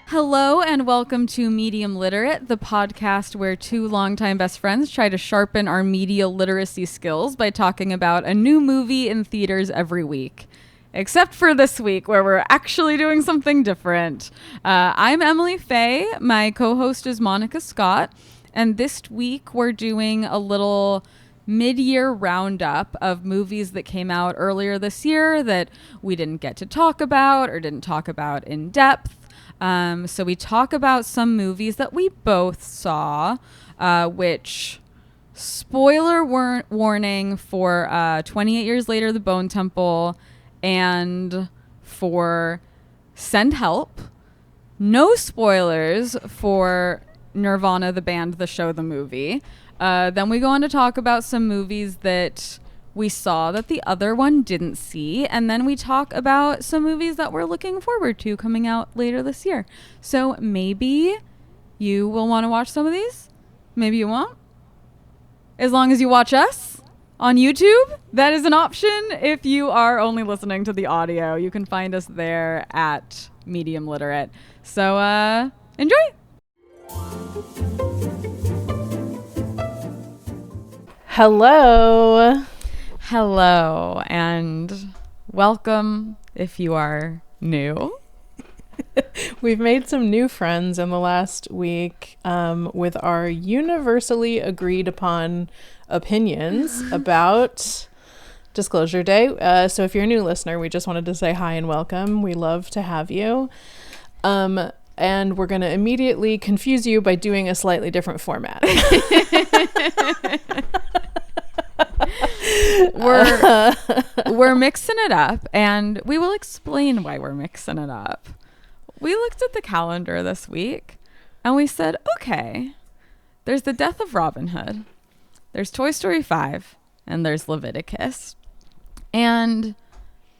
Hello and welcome to Medium Literate, the podcast where two longtime best friends try to sharpen our media literacy skills by talking about a new movie in theaters every week. Except for this week where we're actually doing something different. I'm Emily Faye, my co-host is Monica Scott, and this week we're doing a little mid-year roundup of movies that came out earlier this year that we didn't get to talk about or didn't talk about in depth. So we talk about some movies that we both saw, which, spoiler warning for 28 Years Later, The Bone Temple, and for Send Help. No spoilers for Nirvana, the band, the show, the movie. Then we go on to talk about some movies that we saw that the other one didn't see. And then we talk about some movies that we're looking forward to coming out later this year. So maybe you will want to watch some of these. Maybe you won't. As long as you watch us on YouTube, that is an option. If you are only listening to the audio, you can find us there at Medium Literate. So enjoy. Hello, and welcome if you are new. We've made some new friends in the last week with our universally agreed upon opinions about Disclosure Day. So if you're a new listener, we just wanted to say hi and welcome. We love to have you. And we're going to immediately confuse you by doing a slightly different format. We're mixing it up, and we will explain why we're mixing it up. We looked at the calendar this week, and we said, okay, there's the death of Robin Hood, there's Toy Story 5, and there's Leviticus. And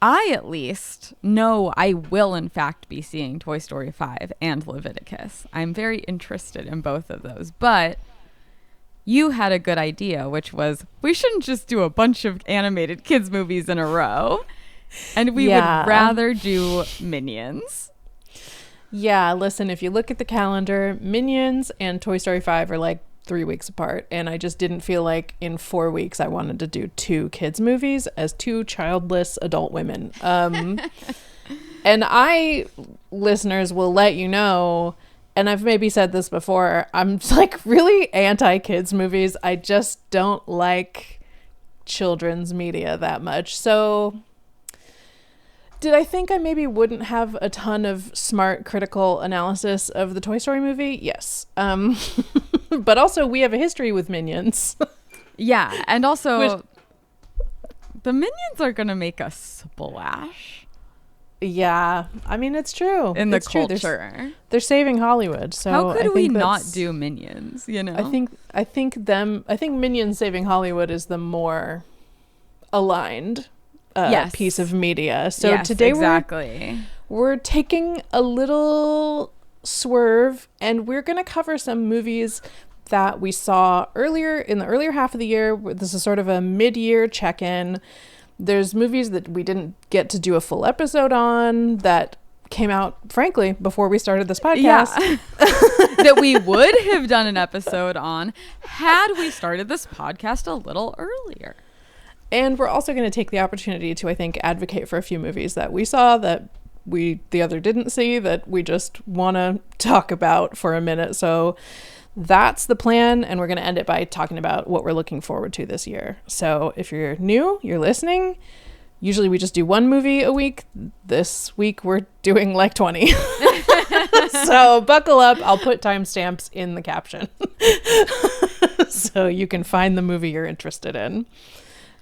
I at least know I will in fact be seeing Toy Story 5 and Leviticus. I'm very interested in both of those, but you had a good idea, which was we shouldn't just do a bunch of animated kids movies in a row, and we would rather do Minions. Yeah, listen, if you look at the calendar, Minions and Toy Story 5 are like 3 weeks apart, and I just didn't feel like in 4 weeks I wanted to do two kids movies as two childless adult women. And I, listeners, will let you know, and I've maybe said this before, I'm like really anti-kids movies. I just don't like children's media that much. So did I think I maybe wouldn't have a ton of smart critical analysis of the Toy Story movie? Yes. But also we have a history with Minions. Yeah, and also the Minions are going to make a splash. Yeah, I mean, it's true. In the it's culture. True. They're saving Hollywood. So how could we not do Minions, you know? I think Minions saving Hollywood is the more aligned piece of media. So yes, today we're taking a little swerve, and we're going to cover some movies that we saw in the earlier half of the year. This is sort of a mid-year check-in. There's movies that we didn't get to do a full episode on that came out, frankly, before we started this podcast. Yeah. That we would have done an episode on had we started this podcast a little earlier. And we're also going to take the opportunity to, I think, advocate for a few movies that we saw that the other didn't see that we just want to talk about for a minute. So that's the plan, and we're going to end it by talking about what we're looking forward to this year. So if you're new, you're listening, usually we just do one movie a week. This week we're doing like 20. So buckle up. I'll put timestamps in the caption so you can find the movie you're interested in.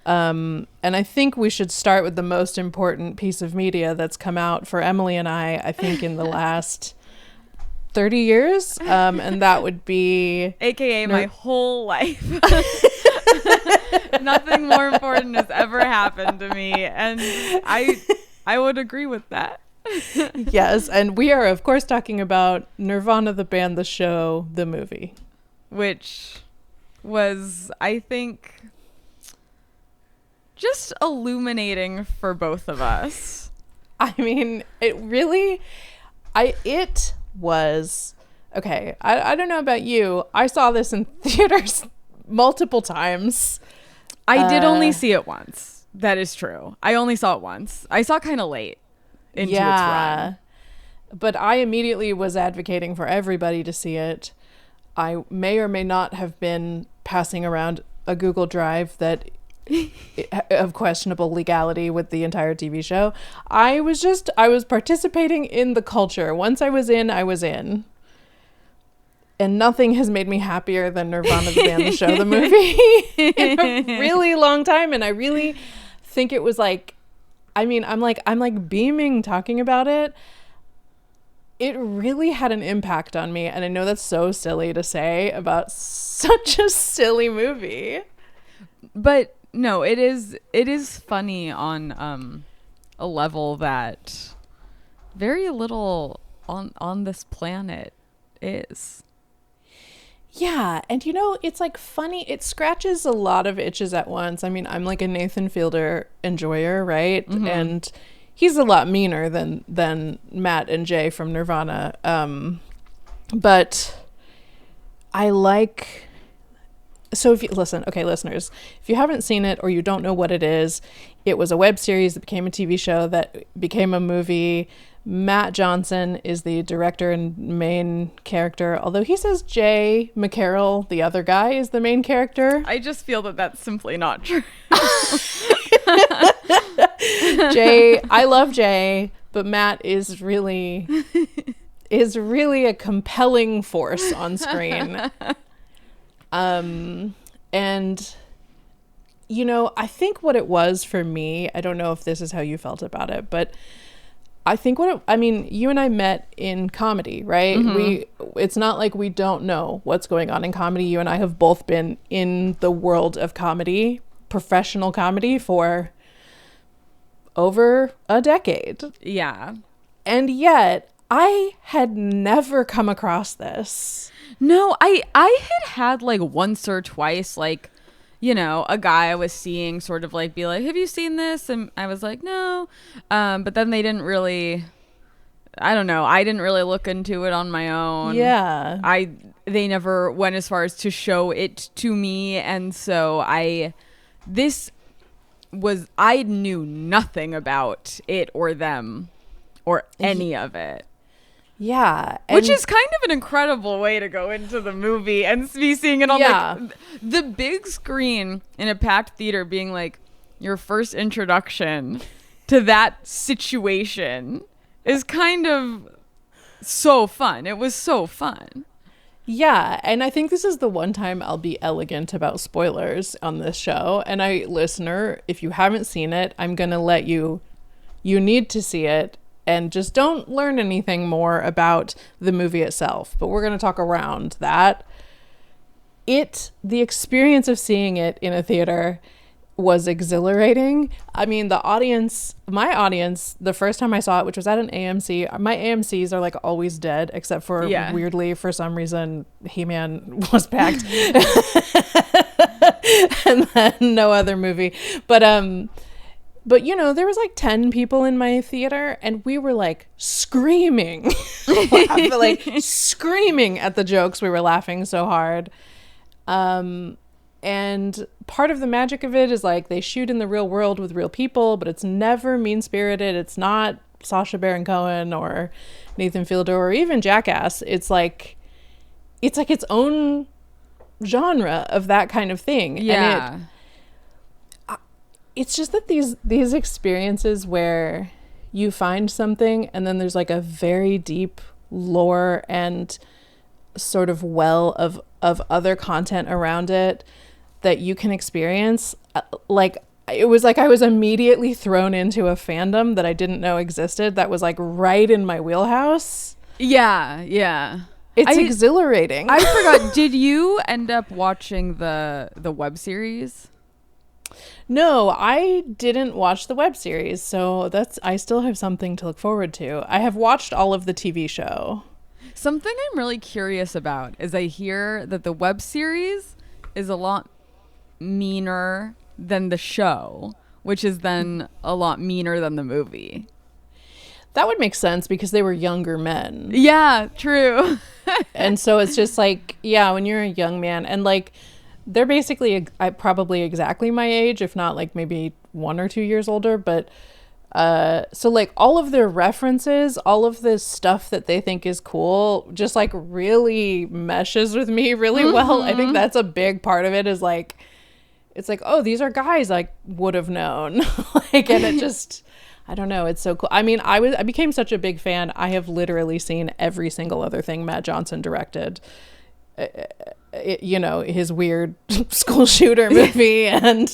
And I think we should start with the most important piece of media that's come out for Emily and I think in the last 30 years, and that would be AKA my whole life. Nothing more important has ever happened to me, and I would agree with that. Yes, and we are of course talking about Nirvana, the band, the show, the movie, which was, I think, just illuminating for both of us. I mean, it was, okay, I don't know about you. I saw this in theaters multiple times. I did only see it once. That is true. I only saw it once. I saw it kind of late into its run. But I immediately was advocating for everybody to see it. I may or may not have been passing around a Google Drive that of questionable legality with the entire TV show. I was participating in the culture. Once I was in. And nothing has made me happier than Nirvana the band, the show, the movie in a really long time. And I really think it was like, I mean, I'm like beaming talking about it. It really had an impact on me. And I know that's so silly to say about such a silly movie. But no, it is funny on a level that very little on this planet is. Yeah, and it's like funny. It scratches a lot of itches at once. I mean, I'm like a Nathan Fielder enjoyer, right? Mm-hmm. And he's a lot meaner than Matt and Jay from Nirvana. But I like. So if you listen, okay, listeners, if you haven't seen it or you don't know what it is, it was a web series that became a TV show that became a movie. Matt Johnson is the director and main character, although he says Jay McCarroll, the other guy, is the main character. I just feel that that's simply not true. Jay, I love Jay, but Matt is really a compelling force on screen. And I think what it was for me, I don't know if this is how you felt about it, but I think you and I met in comedy, right? Mm-hmm. It's not like we don't know what's going on in comedy. You and I have both been in the world of comedy, professional comedy, for over a decade. Yeah. And yet I had never come across this. No, I had like once or twice, like, a guy I was seeing sort of like be like, have you seen this? And I was like, no. But then they didn't really, I don't know. I didn't really look into it on my own. Yeah. They never went as far as to show it to me. And so I knew nothing about it or them or any of it. Yeah. Which is kind of an incredible way to go into the movie and be seeing it on like the big screen in a packed theater, being like your first introduction to that situation is kind of so fun. It was so fun. Yeah. And I think this is the one time I'll be elegant about spoilers on this show. And listener, if you haven't seen it, I'm going to let you need to see it. And just don't learn anything more about the movie itself. But we're going to talk around that. The experience of seeing it in a theater was exhilarating. I mean, my audience, the first time I saw it, which was at an AMC, my AMCs are like always dead, except for weirdly, for some reason, He-Man was packed. And then no other movie. But there was like 10 people in my theater and we were like screaming, screaming at the jokes. We were laughing so hard. And part of the magic of it is like they shoot in the real world with real people, but it's never mean-spirited. It's not Sacha Baron Cohen or Nathan Fielder or even Jackass. It's like its own genre of that kind of thing. Yeah. And it's just that these experiences where you find something and then there's like a very deep lore and sort of well of other content around it that you can experience. Like, it was like I was immediately thrown into a fandom that I didn't know existed that was like right in my wheelhouse. Yeah, yeah. It's exhilarating. I forgot. Did you end up watching the web series? No, I didn't watch the web series, so I still have something to look forward to. I have watched all of the TV show. Something I'm really curious about is I hear that the web series is a lot meaner than the show, which is then a lot meaner than the movie. That would make sense because they were younger men. Yeah, true. And so it's just like, yeah, when you're a young man and like they're basically probably exactly my age, if not like maybe 1 or 2 years older. But so like all of their references, all of this stuff that they think is cool just like really meshes with me really well. I think that's a big part of it is like, it's like, oh, these are guys I would have known. Like, and it just... I don't know. It's so cool. I mean, I became such a big fan. I have literally seen every single other thing Matt Johnson directed. You know, his weird school shooter movie and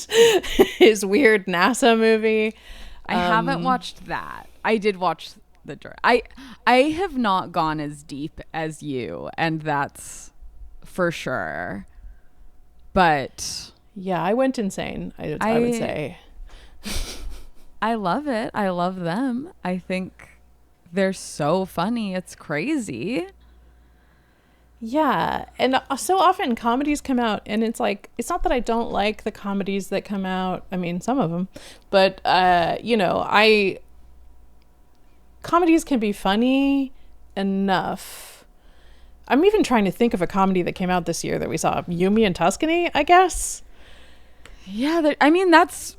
his weird NASA movie. I haven't watched that. I did watch I have not gone as deep as you, and that's for sure. But yeah, I went insane. I would say. I love it. I love them. I think they're so funny. It's crazy. Yeah. And so often comedies come out and it's like, it's not that I don't like the comedies that come out. I mean, some of them, but, you know, comedies can be funny enough. I'm even trying to think of a comedy that came out this year that we saw. Yumi and Tuscany, I guess. Yeah. I mean, that's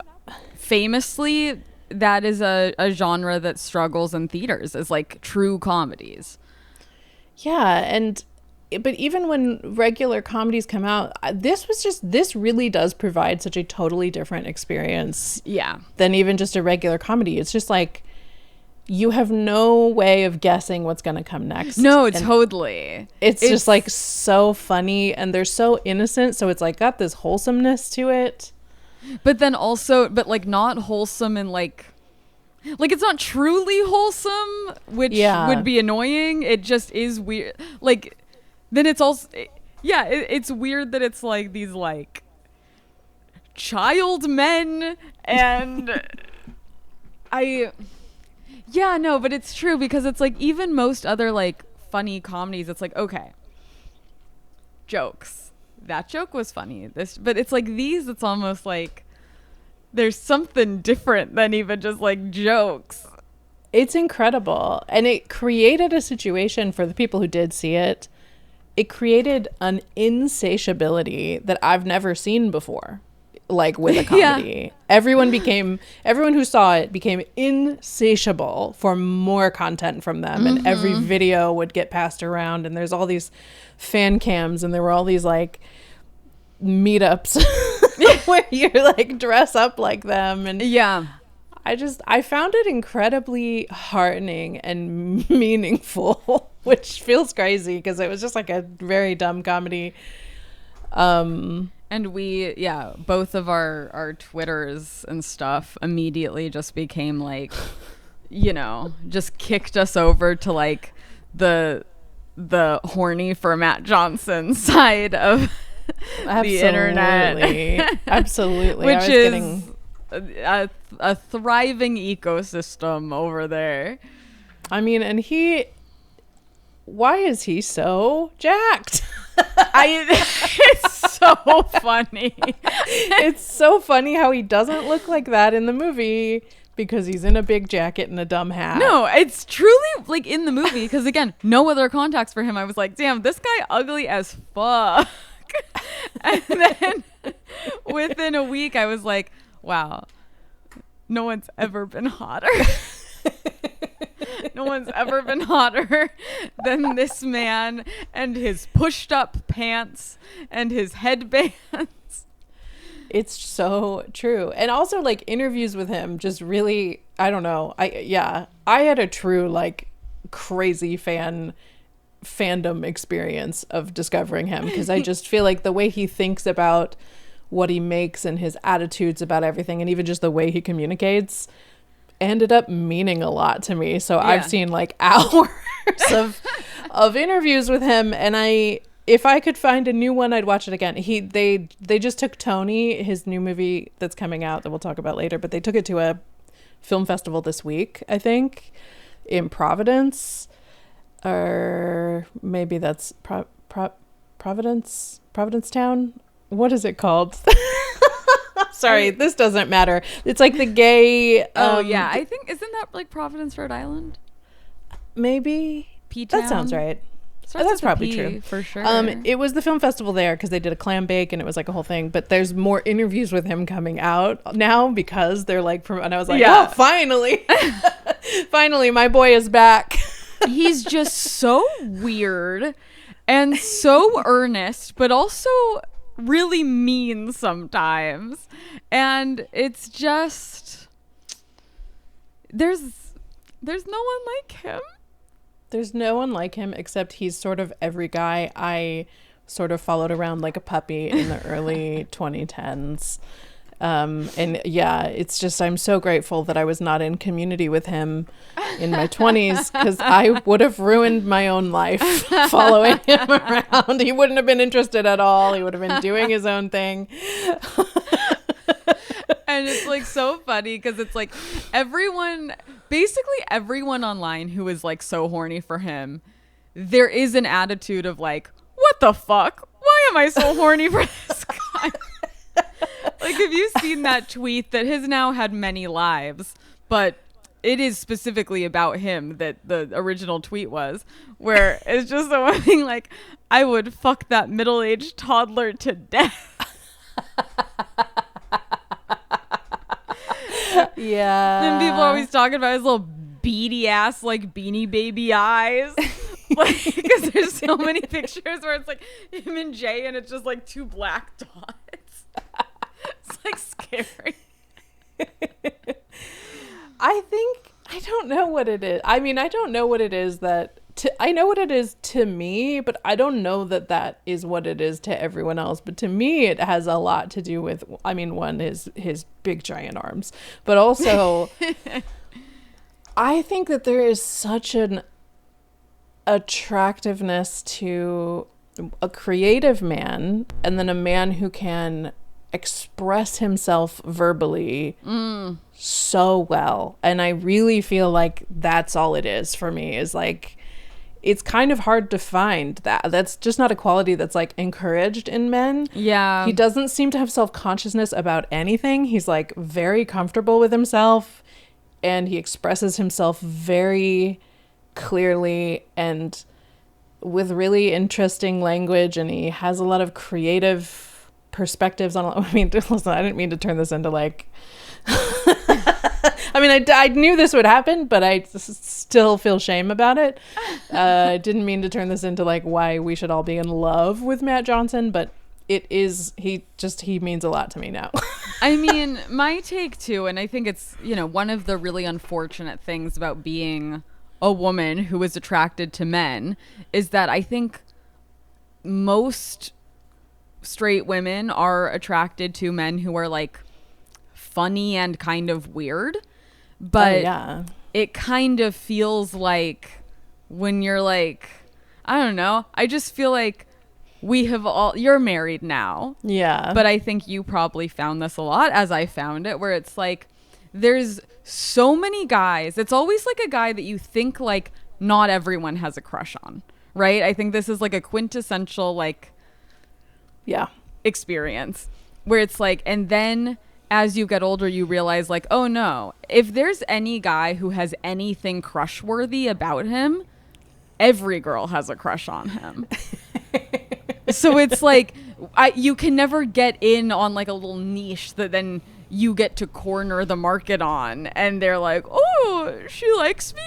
famously... that is a genre that struggles in theaters is like true comedies. Yeah. But even when regular comedies come out, this really does provide such a totally different experience. Yeah. Than even just a regular comedy. It's just like, you have no way of guessing what's going to come next. No, totally. It's just like so funny and they're so innocent. So it's like got this wholesomeness to it. But then also, but like not wholesome and like it's not truly wholesome, which would be annoying. It just is weird. Like, then it's also, it's weird that it's like these like child men and but it's true because it's like even most other like funny comedies, it's like, okay, jokes. That joke was funny. But it's like these, it's almost like there's something different than even just like jokes. It's incredible. And it created a situation for the people who did see it. It created an insatiability that I've never seen before, like with a comedy. Everyone who saw it became insatiable for more content from them. And every video would get passed around and there's all these fan cams and there were all these like meetups where you like dress up like them. And I found it incredibly heartening and meaningful, which feels crazy because it was just like a very dumb comedy. And we, both of our Twitters and stuff immediately just became like, you know, just kicked us over to like the horny for Matt Johnson side of the internet. Absolutely. Which is a thriving ecosystem over there. I mean, and why is he so jacked? It's so funny. It's so funny how he doesn't look like that in the movie because he's in a big jacket and a dumb hat. No, it's truly like in the movie because again, no other contacts for him. I was like, damn, this guy ugly as fuck. And then within a week, I was like, wow, no one's ever been hotter. No one's ever been hotter than this man and his pushed up pants and his headbands. It's so true. And also like interviews with him just really, I don't know. I had a true like crazy fandom experience of discovering him because I just feel like the way he thinks about what he makes and his attitudes about everything and even just the way he communicates ended up meaning a lot to me. So I've seen like hours of interviews with him and if I could find a new one, I'd watch it again. They just took Tony, his new movie that's coming out that we'll talk about later, but they took it to a film festival this week, I think, in Providence. Or maybe that's Providencetown. What is it called? Sorry, this doesn't matter. It's like the gay. Yeah, I think isn't that like Providence, Rhode Island? Maybe. P-town? That sounds right. Starts That's with a probably P, true for sure. It was the film festival there because they did a clam bake and it was like a whole thing. But there's more interviews with him coming out now because they're like, and I was like, oh, finally, finally, my boy is back. He's just so weird and so earnest, but also really mean sometimes. And it's just there's no one like him. There's no one like him except he's sort of every guy I sort of followed around like a puppy in the early 2010s. And yeah, it's just, I'm so grateful that I was not in community with him in my 20s because I would have ruined my own life following him around. He wouldn't have been interested at all. He would have been doing his own thing. And it's like so funny because it's like basically everyone online who is like so horny for him, there is an attitude of like, what the fuck? Why am I so horny for this guy? Like, have you seen that tweet that has now had many lives, but it is specifically about him that the original tweet was, where it's just something like, I would fuck that middle-aged toddler to death. Yeah. And people are always talking about his little beady ass, like Beanie Baby eyes. Like, because there's so many pictures where it's like him and Jay and it's just like two black dots. It's like scary. I don't know what it is. I mean, I don't know what it is I know what it is to me, but I don't know that is what it is to everyone else. But to me, it has a lot to do with, I mean, one is his big giant arms, but also I think that there is such an attractiveness to a creative man and then a man who can express himself verbally so well. And I really feel like that's all it is for me, is like, it's kind of hard to find that. That's just not a quality that's like encouraged in men. Yeah. He doesn't seem to have self-consciousness about anything. He's like very comfortable with himself and he expresses himself very clearly and with really interesting language, and he has a lot of creative perspectives on, I mean, listen, I didn't mean to turn this into like I mean, I knew this would happen, but I still feel shame about it. I didn't mean to turn this into like why we should all be in love with Matt Johnson, but it is, he means a lot to me now. I mean, my take too, and I think it's, one of the really unfortunate things about being a woman who is attracted to men is that I think most straight women are attracted to men who are like funny and kind of weird, but it kind of feels like when you're like, I don't know, I just feel like you're married now, but I think you probably found this a lot as I found it, where it's like there's so many guys, it's always like a guy that you think like not everyone has a crush on, right? I think this is like a quintessential like experience where it's like, and then as you get older, you realize like, oh no, if there's any guy who has anything crush worthy about him, every girl has a crush on him. So it's like, you can never get in on like a little niche that then you get to corner the market on. And they're like, oh, she likes me.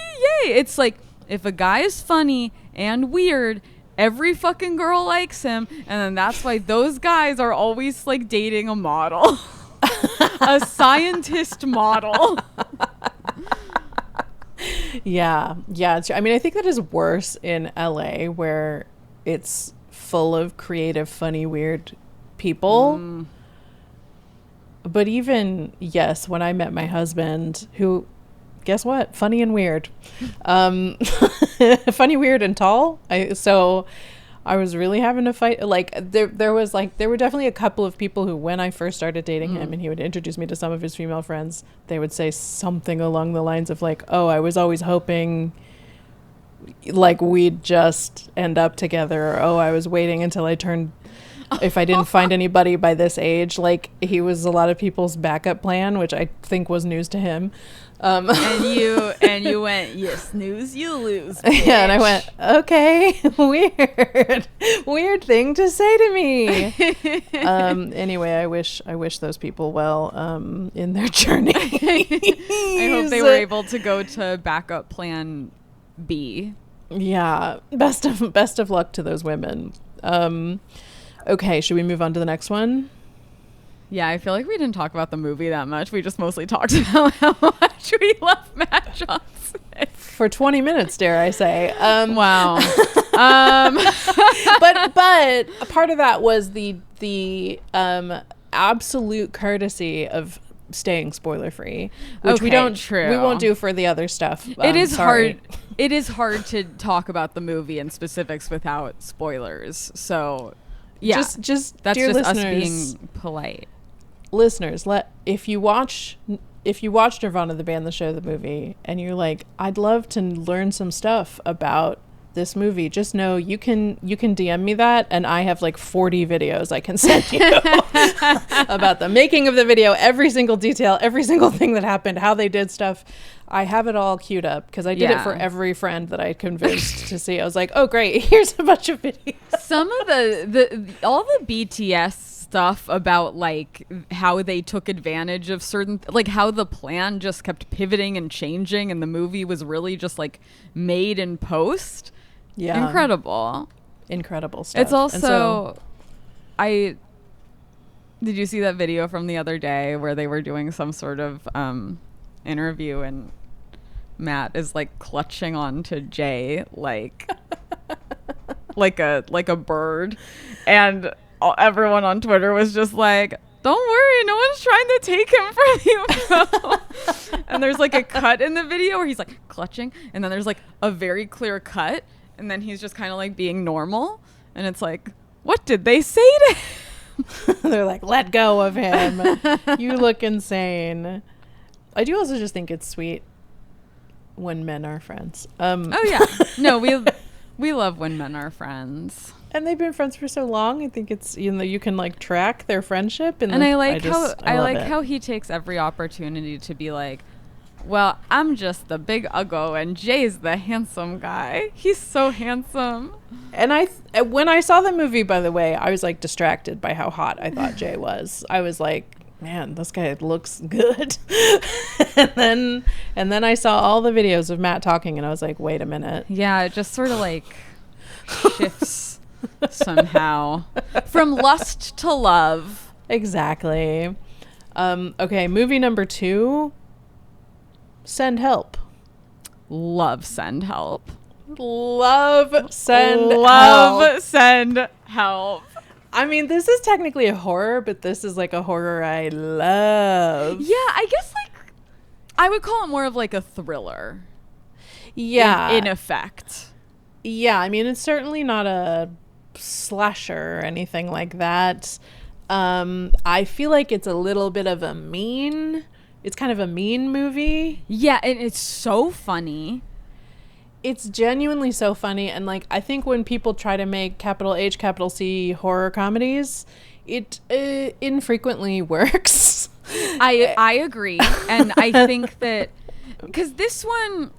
Yay. It's like, if a guy is funny and weird, every fucking girl likes him. And then that's why those guys are always like dating a model. A scientist model. Yeah. I mean, I think that is worse in LA, where it's full of creative, funny, weird people. But even, yes, when I met my husband, who, guess what? Funny and weird. Funny, weird, and tall. So I was really having to fight. Like there were definitely a couple of people who, when I first started dating him and he would introduce me to some of his female friends, they would say something along the lines of like, oh, I was always hoping like we'd just end up together, or oh, I was waiting until I turned if I didn't find anybody by this age. Like, he was a lot of people's backup plan, which I think was news to him. And you went, you snooze, you lose, bitch. Yeah, and I went, okay, weird thing to say to me. Anyway, I wish those people well in their journey. I hope they were able to go to backup plan B. Yeah, best of luck to those women. Okay, should we move on to the next one? Yeah, I feel like we didn't talk about the movie that much. We just mostly talked about how much we love Matt Johnson. For 20 minutes, dare I say. Wow. But a part of that was the absolute courtesy of staying spoiler free, which we won't do for the other stuff. It is hard. It is hard to talk about the movie and specifics without spoilers. So, yeah, just that's dear just listeners, us being polite. Listeners, if you watch Nirvana, the band, the show, the movie, and you're like, I'd love to learn some stuff about this movie, just know you can DM me that, and I have like 40 videos I can send you about the making of the video, every single detail, every single thing that happened, how they did stuff. I have it all queued up because I did it for every friend that I convinced to see. I was like, oh great, here's a bunch of videos. Some of all the BTS stuff about like how they took advantage of certain, like how the plan just kept pivoting and changing, and the movie was really just like made in post. Yeah, incredible stuff. It's also, did you see that video from the other day where they were doing some sort of interview and Matt is like clutching onto Jay like a bird, and everyone on Twitter was just like, don't worry, no one's trying to take him from you, bro. And there's like a cut in the video where he's like clutching, and then there's like a very clear cut, and then he's just kind of like being normal, and it's like, what did they say to him? They're like, let go of him. You look insane. I do also just think it's sweet when men are friends. Oh yeah, no, we love when men are friends. And they've been friends for so long. I think it's, you can like track their friendship. And I like how he takes every opportunity to be like, well, I'm just the big uggo and Jay's the handsome guy. He's so handsome. And when I saw the movie, by the way, I was like distracted by how hot I thought Jay was. I was like, man, this guy looks good. and then I saw all the videos of Matt talking, and I was like, wait a minute. Yeah, it just sort of like shifts somehow from lust to love. Exactly. Okay, movie number 2, Send Help. Love Send Help. Love Send Help. I mean, this is technically a horror, but this is like a horror I love. Yeah, I guess like I would call it more of like a thriller. Yeah. In effect. Yeah, I mean, it's certainly not a slasher or anything like that. I feel like it's a little bit of it's kind of a mean movie. Yeah, and it's so funny. It's genuinely so funny, and like I think when people try to make capital H, capital C horror comedies, it infrequently works. I agree, and I think that because this one,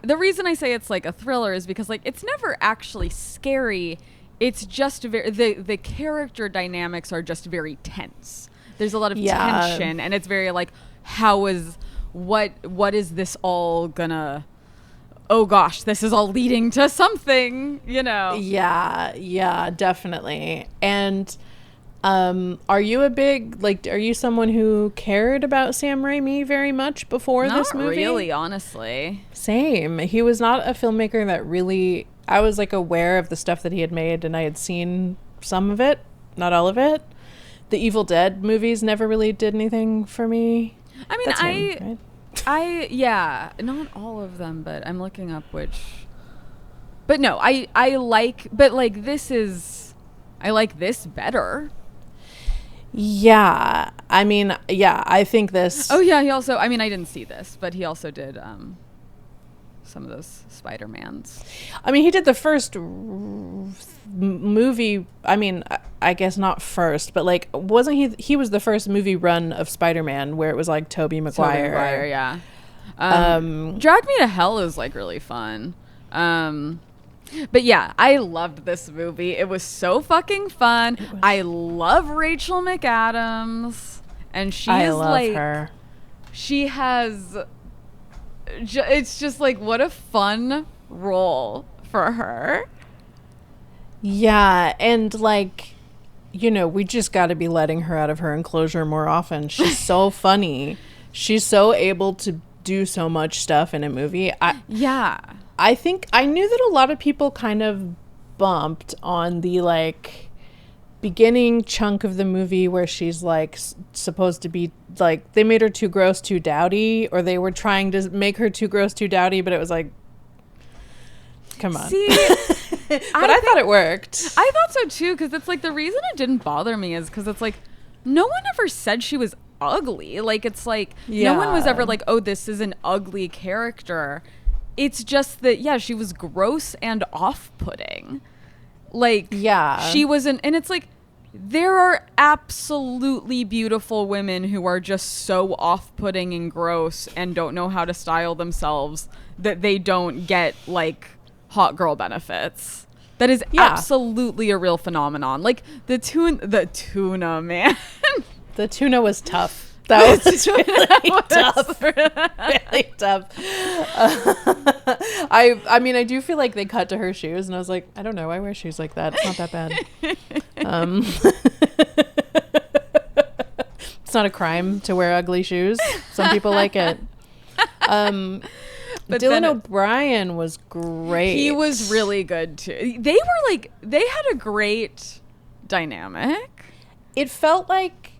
the reason I say it's like a thriller is because like it's never actually scary. It's just the character dynamics are just very tense. There's a lot of tension, and it's very like, what is this all gonna? Oh gosh, this is all leading to something, Yeah, definitely. And are you someone who cared about Sam Raimi very much before this movie? Not really, honestly. Same. He was not a filmmaker that really, I was like aware of the stuff that he had made, and I had seen some of it, not all of it. The Evil Dead movies never really did anything for me. I mean, That's him, right? Not all of them, but I'm looking up which. But no, I like this better. Yeah, I mean, yeah, I think this. Oh yeah, he also. I mean, I didn't see this, but he also did some of those Spider-Mans. I mean, he did the first movie. I mean, I guess not first, but like, wasn't he was the first movie run of Spider-Man where it was like Tobey Maguire. Yeah. Drag Me to Hell is like really fun. But yeah, I loved this movie. It was so fucking fun. I love Rachel McAdams, and I love her. She has. It's just like, what a fun role for her. Yeah, and like, you know, we just got to be letting her out of her enclosure more often. She's so funny. She's so able to do so much stuff in a movie. I think I knew that a lot of people kind of bumped on the like beginning chunk of the movie where she's like supposed to be like, they made her too gross, too dowdy, or they were trying to make her too gross, too dowdy, but it was like, come on. See, but I thought it worked. I thought so too, because it's like, the reason it didn't bother me is because it's like, no one ever said she was ugly. Like, it's like, no one was ever like, oh, this is an ugly character. It's just that, yeah, she was gross and off-putting. Like, she wasn't, and it's like, there are absolutely beautiful women who are just so off-putting and gross and don't know how to style themselves that they don't get, like, hot girl benefits. That is absolutely a real phenomenon. Like, the tuna, man. The tuna was tough. That was really tough. Really tough. I mean, I do feel like they cut to her shoes, and I was like, I don't know, I wear shoes like that. It's not that bad. It's not a crime to wear ugly shoes. Some people like it. But Dylan O'Brien was great. He was really good too. They had a great dynamic. It felt like,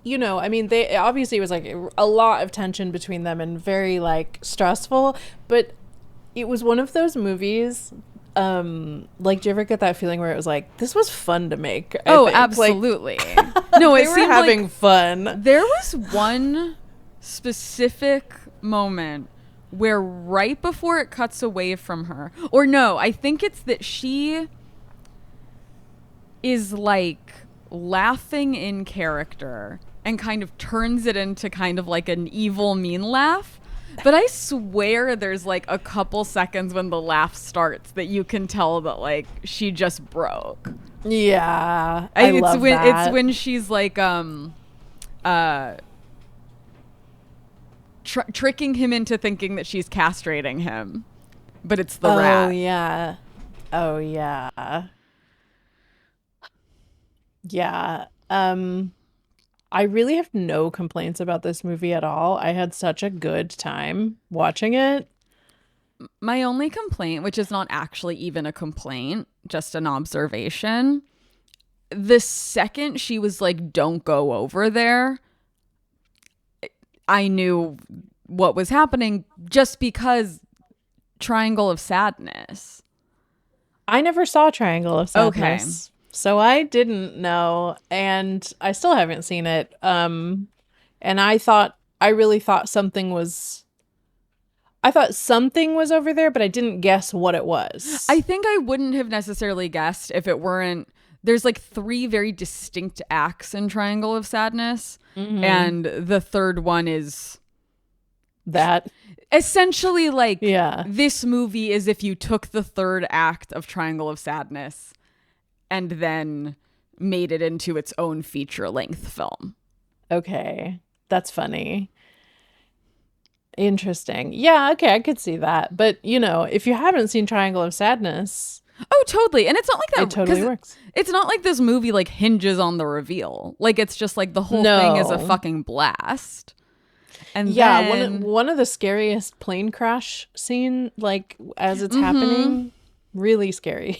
you know, I mean, they obviously, it was like a lot of tension between them and very like stressful, but it was one of those movies, like, do you ever get that feeling where it was like, this was fun to make? I think. Absolutely. Like, no, it seemed having like fun. There was one specific moment where right before it cuts away from her, or no, I think it's that she is like laughing in character and kind of turns it into kind of like an evil, mean laugh. But I swear there's like a couple seconds when the laugh starts that you can tell that like she just broke. Yeah. I love that. It's when she's like tricking him into thinking that she's castrating him, but it's the rat. Oh yeah. Yeah. I really have no complaints about this movie at all. I had such a good time watching it. My only complaint, which is not actually even a complaint, just an observation, the second she was like, don't go over there, I knew what was happening, just because Triangle of Sadness. I never saw Triangle of Sadness. Okay. So I didn't know, and I still haven't seen it. And I really thought something was over there, but I didn't guess what it was. I think I wouldn't have necessarily guessed if it weren't. There's like 3 very distinct acts in Triangle of Sadness, and the third one is that. Essentially, like, this movie is if you took the third act of Triangle of Sadness and then made it into its own feature-length film. Okay. That's funny. Interesting. Yeah, okay, I could see that. But, you know, if you haven't seen Triangle of Sadness... Oh, totally. And it's not like that. It totally works. It's not like this movie, like, hinges on the reveal. Like, it's just, like, the whole thing is a fucking blast. And then... one of the scariest plane crash scene, like, as it's happening... Really scary.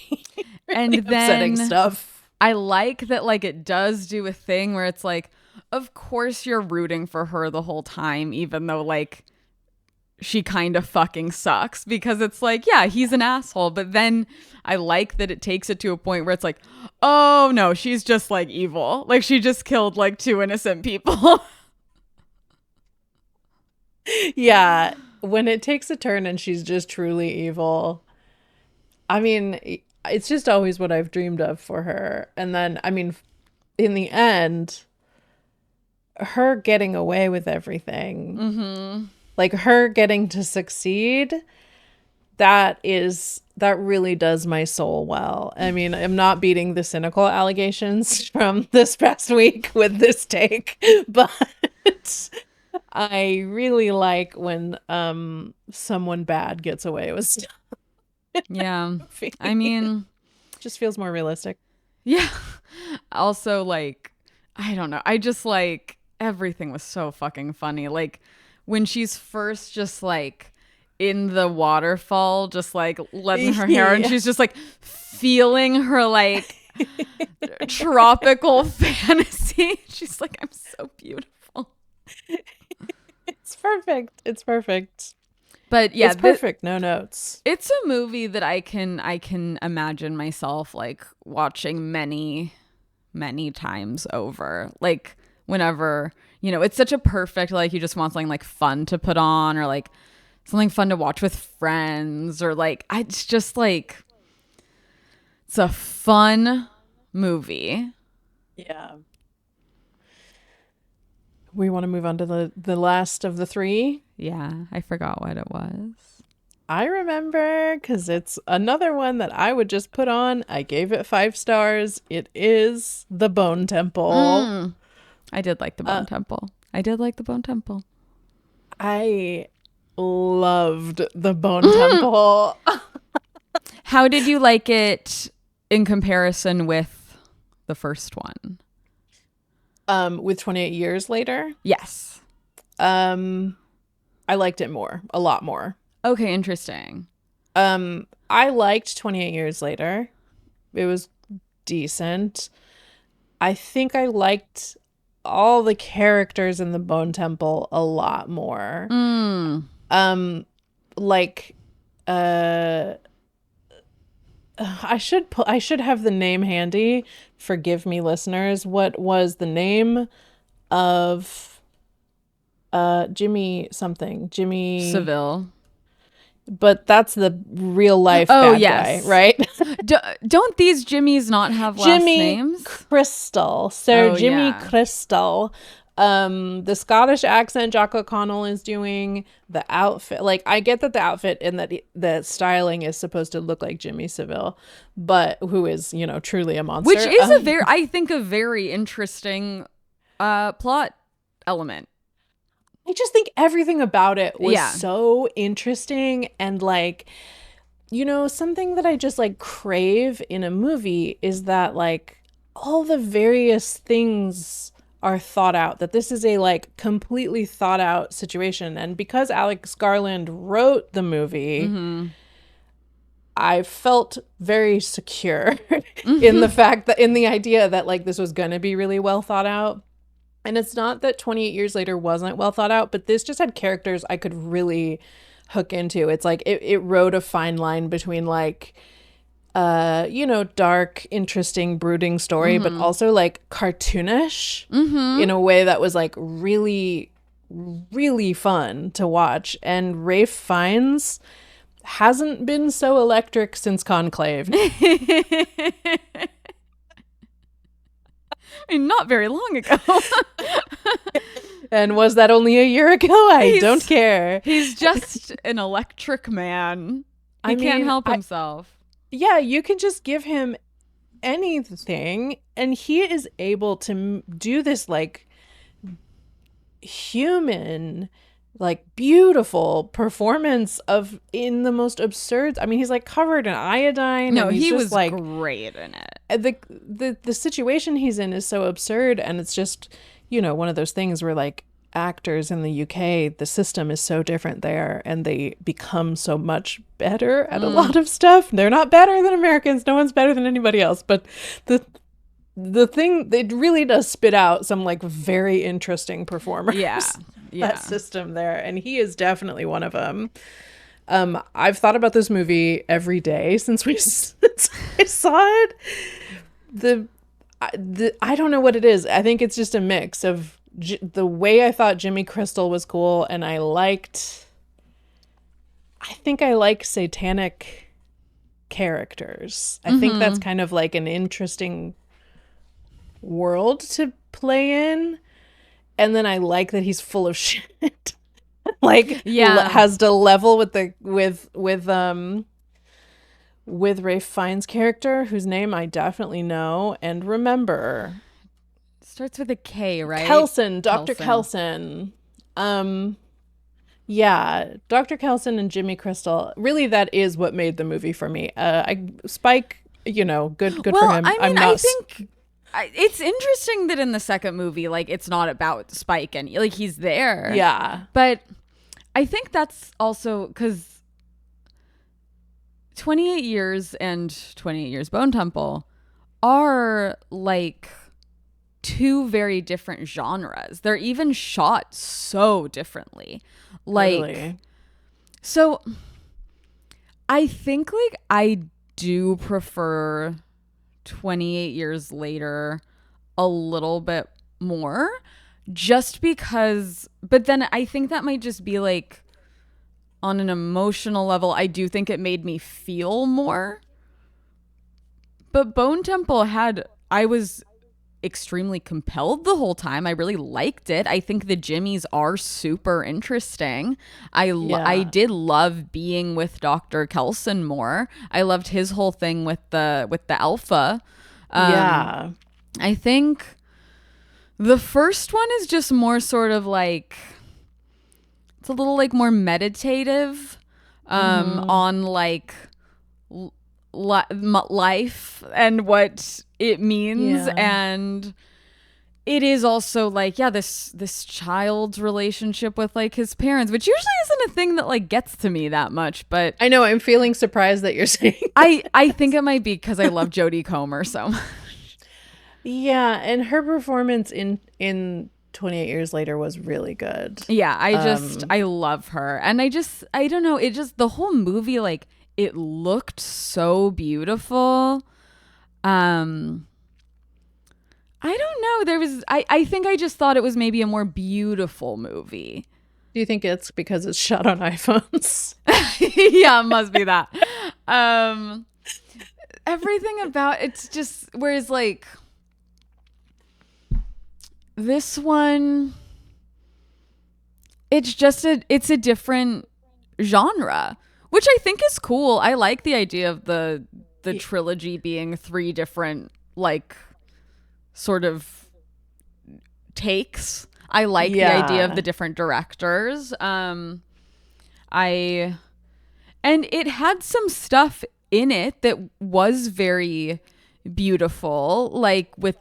And then upsetting stuff. I like that, like, it does do a thing where it's like, of course you're rooting for her the whole time, even though, like, she kind of fucking sucks, because it's like, yeah, he's an asshole. But then I like that it takes it to a point where it's like, oh no, she's just like evil. Like, she just killed like 2 innocent people. Yeah. when it takes a turn and she's just truly evil, I mean, it's just always what I've dreamed of for her. And then, I mean, in the end, her getting away with everything, like her getting to succeed, that really does my soul well. I mean, I'm not beating the cynical allegations from this past week with this take, but I really like when someone bad gets away with stuff. Yeah. I mean, just feels more realistic. Yeah. Also, like, I don't know. I just like everything was so fucking funny. Like when she's first just like in the waterfall, just like letting her hair and she's just like feeling her like tropical fantasy. She's like, I'm so beautiful. It's perfect. It's perfect. But yeah, it's perfect. No notes. It's a movie that I can imagine myself like watching many times over. Like whenever, you know, it's such a perfect, like you just want something like fun to put on or like something fun to watch with friends or like it's just like it's a fun movie. Yeah. We want to move on to the last of the three. Yeah, I forgot what it was. I remember because it's another one that I would just put on. I gave it 5 stars. It is The Bone Temple. I did like The Bone Temple. I did like The Bone Temple. I loved The Bone Temple. How did you like it in comparison with the first one? With 28 Years Later? Yes. I liked it more. A lot more. Okay, interesting. I liked 28 Years Later. It was decent. I think I liked all the characters in the Bone Temple a lot more. I should have the name handy. Forgive me, listeners. What was the name of Jimmy something? Jimmy Seville. But that's the real life bad guy, right? Don't these Jimmys not have last names? Crystal. Sir Jimmy Crystal. The Scottish accent Jock O'Connell is doing, the outfit. Like, I get that the outfit and that the styling is supposed to look like Jimmy Seville, but who is, you know, truly a monster. Which is I think a very interesting plot element. I just think everything about it was so interesting, and like, you know, something that I just like crave in a movie is that like all the various things are thought out, that this is a like completely thought out situation. And because Alex Garland wrote the movie, I felt very secure in the fact that in the idea that like this was going to be really well thought out. And it's not that 28 Years Later wasn't well thought out, but this just had characters I could really hook into. It's like it rode a fine line between like, you know, dark, interesting, brooding story, but also like cartoonish in a way that was like really, really fun to watch. And Ralph Fiennes hasn't been so electric since Conclave. I mean, not very long ago. And was that only a year ago? I don't care. He's just an electric man. He can't help himself. Yeah, you can just give him anything, and he is able to do this like human, like beautiful performance of in the most absurd. I mean, he's like covered in iodine. No, and he was like great in it. The situation he's in is so absurd, and it's just, you know, one of those things where like actors in the UK, the system is so different there, and they become so much better at a lot of stuff. They're not better than Americans. No one's better than anybody else. But the thing, it really does spit out some like very interesting performers. Yeah. That system there, and he is definitely one of them. I've thought about this movie every day since I saw it. I don't know what it is. I think it's just a mix of the way I thought Jimmy Crystal was cool, and I liked I think I like satanic characters. I think that's kind of like an interesting world to play in. And then I like that he's full of shit. Like, has to level with the with Ralph Fiennes' character, whose name I definitely know and remember. Starts with a K, right? Kelson, Dr. Kelson. Yeah, Dr. Kelson and Jimmy Crystal. Really, that is what made the movie for me. Spike, you know, good for him. I mean, I think it's interesting that in the second movie, like, it's not about Spike and like he's there. Yeah, but I think that's also because 28 Years and 28 Years Bone Temple are like two very different genres. They're even shot so differently. Like, really? So I think like I do prefer 28 Years Later a little bit more, just because, but then I think that might just be like on an emotional level. I do think it made me feel more. But Bone Temple I was extremely compelled the whole time. I really liked it. I think the Jimmies are super interesting. I did love being with Dr. Kelson more. I loved his whole thing with the alpha. I think the first one is just more sort of like, it's a little like more meditative on like life and what it means. And it is also like, this child's relationship with like his parents, which usually isn't a thing that like gets to me that much. But I know, I'm feeling surprised that you're saying I think it might be because I love Jodie Comer so much. Yeah, and her performance in 28 Years Later was really good. Yeah, I love her. And I don't know, it just, the whole movie, like, it looked so beautiful. I don't know. I think I just thought it was maybe a more beautiful movie. Do you think it's because it's shot on iPhones? Yeah, it must be that. Everything about it's just, whereas like this one, it's a different genre, which I think is cool. I like the idea of the trilogy being three different like sort of takes. I like the idea of the different directors. And it had some stuff in it that was very beautiful, like with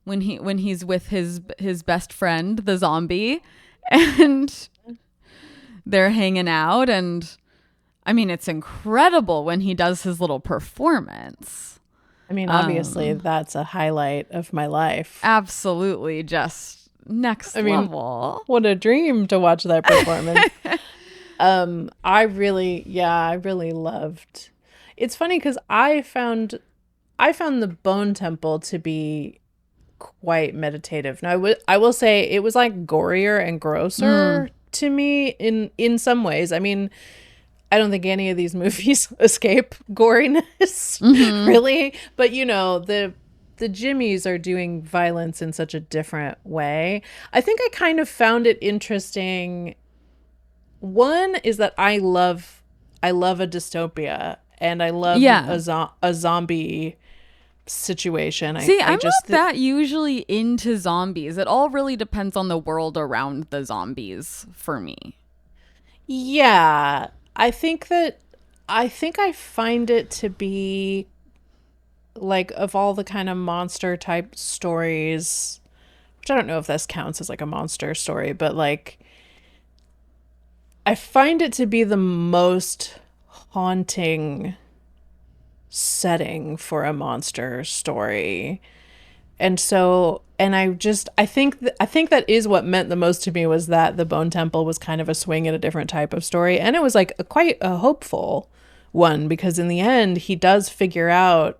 when he's with his best friend, the zombie, and they're hanging out, and I mean, it's incredible when he does his little performance. I mean, obviously that's a highlight of my life. Absolutely, just next level. What a dream to watch that performance. I really loved. It's funny because I found the Bone Temple to be quite meditative. Now I will say it was like gorier and grosser to me in some ways. I mean, I don't think any of these movies escape goriness, really. But you know, the Jimmies are doing violence in such a different way. I think I kind of found it interesting. One is that I love a dystopia, and I love a zombie situation. See, I'm not that usually into zombies. It all really depends on the world around the zombies for me. Yeah, I think I find it to be like, of all the kind of monster type stories, which I don't know if this counts as like a monster story, but like I find it to be the most haunting setting for a monster story. And so, and I think that is what meant the most to me, was that the Bone Temple was kind of a swing at a different type of story. And it was like quite a hopeful one, because in the end he does figure out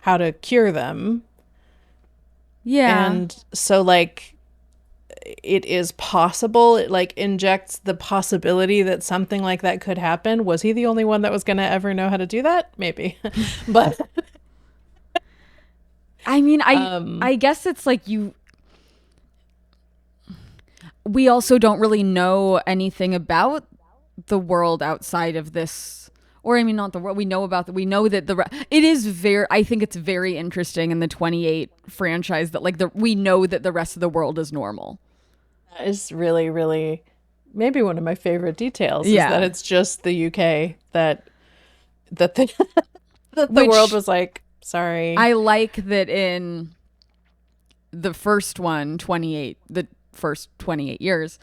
how to cure them. Yeah. And so like it is possible. It like injects the possibility that something like that could happen. Was he the only one that was going to ever know how to do that? Maybe. But I mean, I guess it's like we also don't really know anything about the world outside of this, or I mean, not the world. We know that it is I think it's very interesting in the 28 franchise that like we know that the rest of the world is normal. That is really, really maybe one of my favorite details is that it's just the UK that the world was like, sorry. I like that in the first 28 years,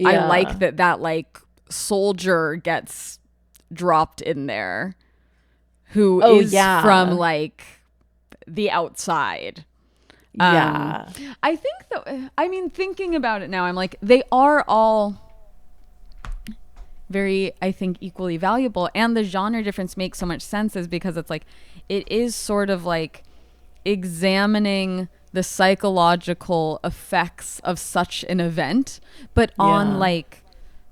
I like that like soldier gets dropped in there who is from like the outside. I think that, I mean, thinking about it now, I'm like, they are all very, I think, equally valuable, and the genre difference makes so much sense is because it's like it is sort of like examining the psychological effects of such an event, but on like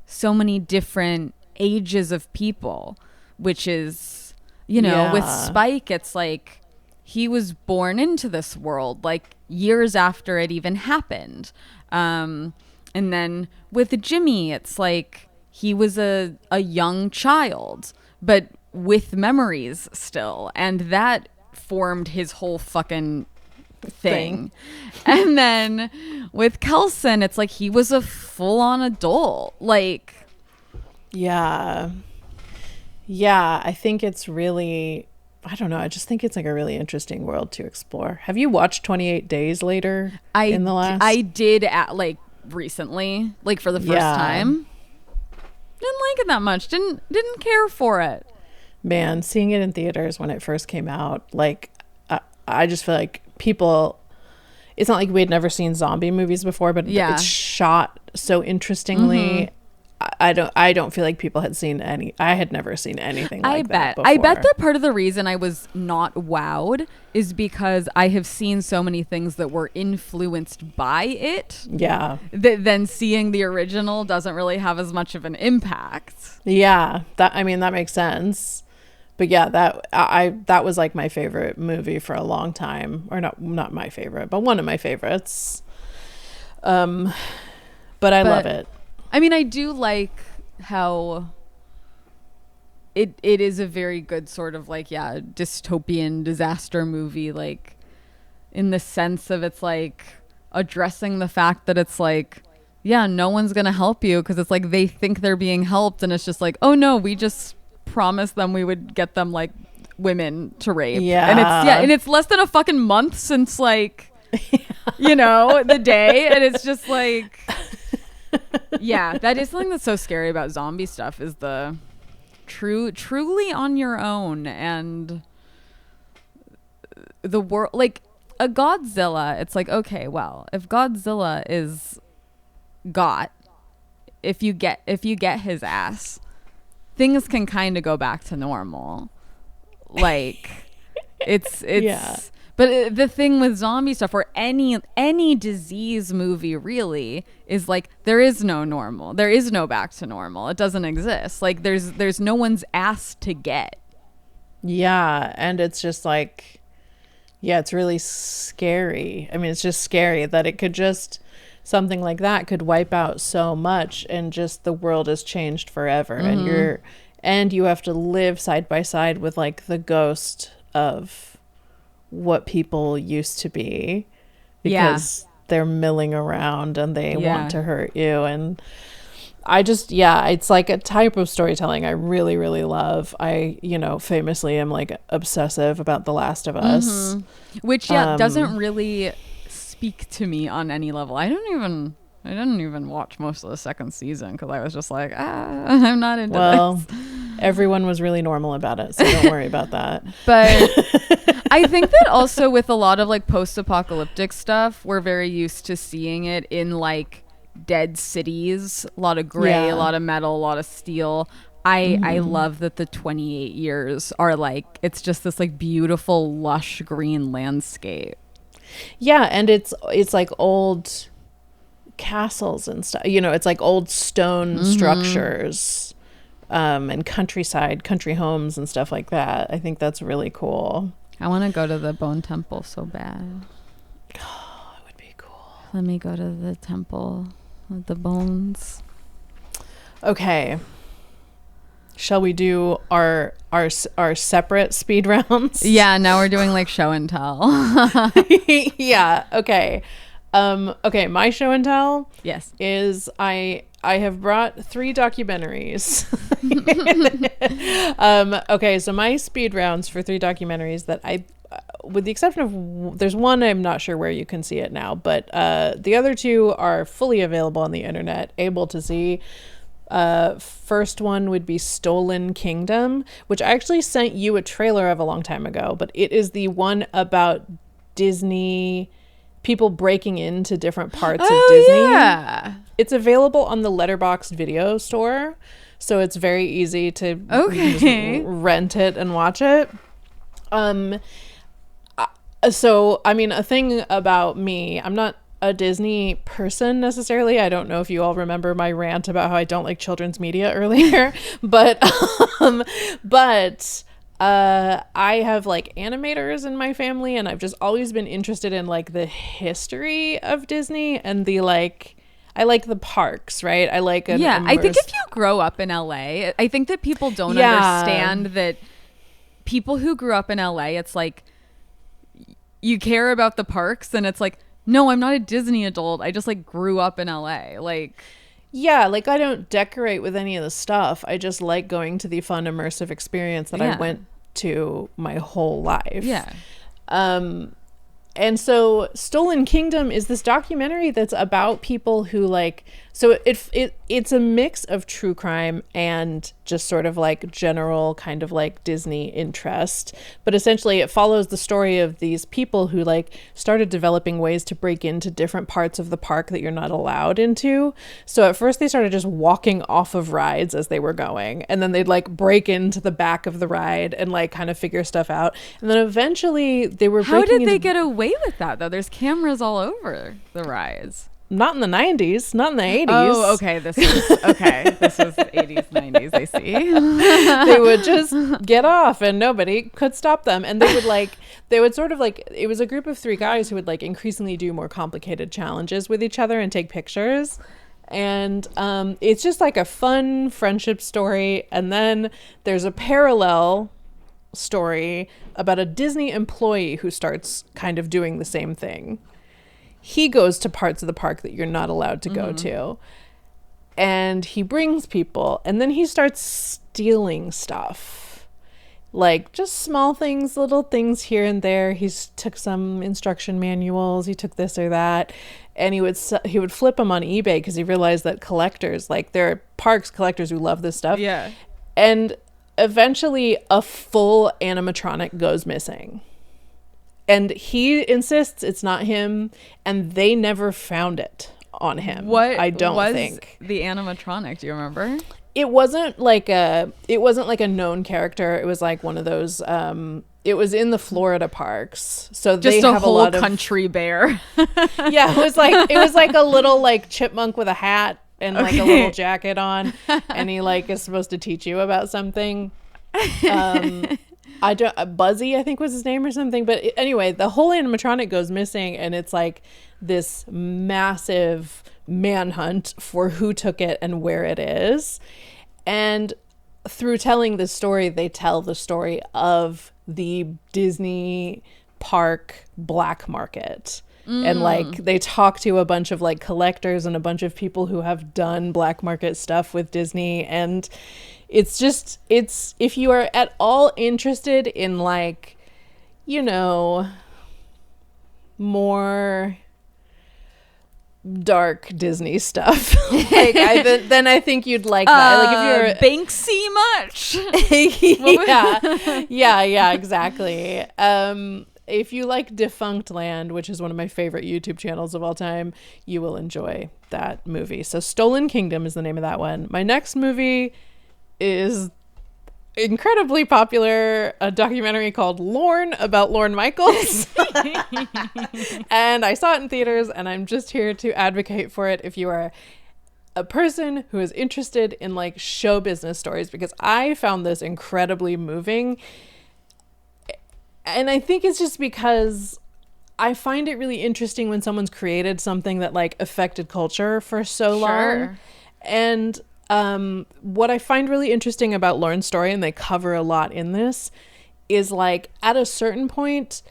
so many different ages of people, which is, with Spike, it's like he was born into this world like years after it even happened. And then with Jimmy, it's like he was a young child, but with memories still. And that formed his whole fucking thing. And then with Kelson, it's like he was a full-on adult. Like, yeah, I think it's really, I don't know, I just think it's like a really interesting world to explore. Have you watched 28 Days Later in the last? I did like recently, like for the first time. Didn't like it that much. Didn't care for it. Man, seeing it in theaters when it first came out, like I just feel like people, it's not like we'd never seen zombie movies before, but it's shot so interestingly. I don't feel like people had seen I had never seen anything like that before. I bet that part of the reason I was not wowed is because I have seen so many things that were influenced by it. Yeah. That then seeing the original doesn't really have as much of an impact. Yeah. That makes sense. But yeah, that was like my favorite movie for a long time, or not my favorite, but one of my favorites. But I love it. I mean, I do like how it is a very good sort of like, dystopian disaster movie, like in the sense of it's like addressing the fact that it's like, no one's going to help you because it's like they think they're being helped and it's just like, oh no, we just promised them we would get them like women to rape. And it's less than a fucking month since like, the day. And it's just like, that is something that's so scary about zombie stuff is the truly on your own, and the world, like a Godzilla, it's like, okay, well, if Godzilla is if you get his ass, things can kind of go back to normal. Like it's But the thing with zombie stuff, or any disease movie really, is like there is no normal. There is no back to normal. It doesn't exist. Like there's no one's ass to get. Yeah, and it's just like, it's really scary. I mean, it's just scary that it could just, something like that could wipe out so much, and just the world has changed forever. And you have to live side by side with like the ghost of what people used to be, because they're milling around and they want to hurt you. And I just, it's like a type of storytelling I really, really love. I, famously am like obsessive about The Last of Us, which doesn't really speak to me on any level. I didn't even watch most of the second season because I was just like, I'm not into this. Everyone was really normal about it, so don't worry about that. But I think that also with a lot of like post-apocalyptic stuff, we're very used to seeing it in like dead cities, a lot of gray, a lot of metal, a lot of steel. I love that the 28 years are like, it's just this like beautiful lush green landscape. Yeah, and it's like old castles and stuff. You know, it's like old stone structures, and country homes and stuff like that. I think that's really cool. I want to go to the Bone Temple so bad. Oh, it would be cool. Let me go to the Temple of the Bones. Okay. Shall we do our separate speed rounds? Yeah, now we're doing like show and tell. Yeah. Okay. Okay. My show and tell. Yes. Is I have brought 3 documentaries. Okay. So my speed rounds for 3 documentaries that with the exception of there's one I'm not sure where you can see it now, but the other 2 are fully available on the internet, able to see. First one would be Stolen Kingdom, which I actually sent you a trailer of a long time ago, but it is the one about Disney people breaking into different parts of Disney. Yeah. It's available on the Letterboxd video store, so it's very easy to just rent it and watch it. So, I mean, a thing about me, I'm not a Disney person necessarily. I don't know if you all remember my rant about how I don't like children's media earlier, but I have like animators in my family, and I've just always been interested in like the history of Disney and the like. I like the parks, right? I like I think if you grow up in LA, I think that people don't understand that people who grew up in LA, it's like you care about the parks, and it's like, no, I'm not a Disney adult. I just like grew up in LA. Like, yeah, like I don't decorate with any of the stuff. I just like going to the fun immersive experience that I went to my whole life. Yeah. And so Stolen Kingdom is this documentary that's about people who like, so it's a mix of true crime and just sort of like general kind of like Disney interest. But essentially it follows the story of these people who like started developing ways to break into different parts of the park that you're not allowed into. So at first they started just walking off of rides as they were going, and then they'd like break into the back of the ride and like kind of figure stuff out. And then eventually they were How did they get away with that though? There's cameras all over the rides. Not in the 90s, not in the 80s. Oh, okay. This was 80s, 90s, I see. They would just get off and nobody could stop them. And they would sort of like, it was a group of 3 guys who would like increasingly do more complicated challenges with each other and take pictures. And it's just like a fun friendship story. And then there's a parallel story about a Disney employee who starts kind of doing the same thing. He goes to parts of the park that you're not allowed to go to, and he brings people, and then he starts stealing stuff, like just small things, little things here and there. Took some instruction manuals, he took this or that, and he would flip them on eBay because he realized that collectors, like there are parks collectors who love this stuff. Yeah. And eventually a full animatronic goes missing. And he insists it's not him, and they never found it on him. What I don't was think the animatronic? Do you remember? It wasn't like a known character. It was like one of those. It was in the Florida parks, so just they a have whole a lot country bear. Yeah, it was like a little like chipmunk with a hat and like a little jacket on, and he like is supposed to teach you about something. Buzzy, I think was his name or something. But anyway, the whole animatronic goes missing, and it's like this massive manhunt for who took it and where it is. And through telling this story, they tell the story of the Disney park black market. And like they talk to a bunch of like collectors and a bunch of people who have done black market stuff with Disney. And it's if you are at all interested in like, you know, more dark Disney stuff, like then I think you'd like that. Like if you're Banksy much. yeah, exactly. If you like Defunct Land, which is one of my favorite YouTube channels of all time, you will enjoy that movie. So Stolen Kingdom is the name of that one. My next movie is incredibly popular a documentary called Lorne about Lorne Michaels. And I saw it in theaters, and I'm just here to advocate for it if you are a person who is interested in like show business stories, because I found this incredibly moving. And I think it's just because I find it really interesting when someone's created something that like affected culture for so long. And what I find really interesting about Lorne's story, and they cover a lot in this, is like at a certain point,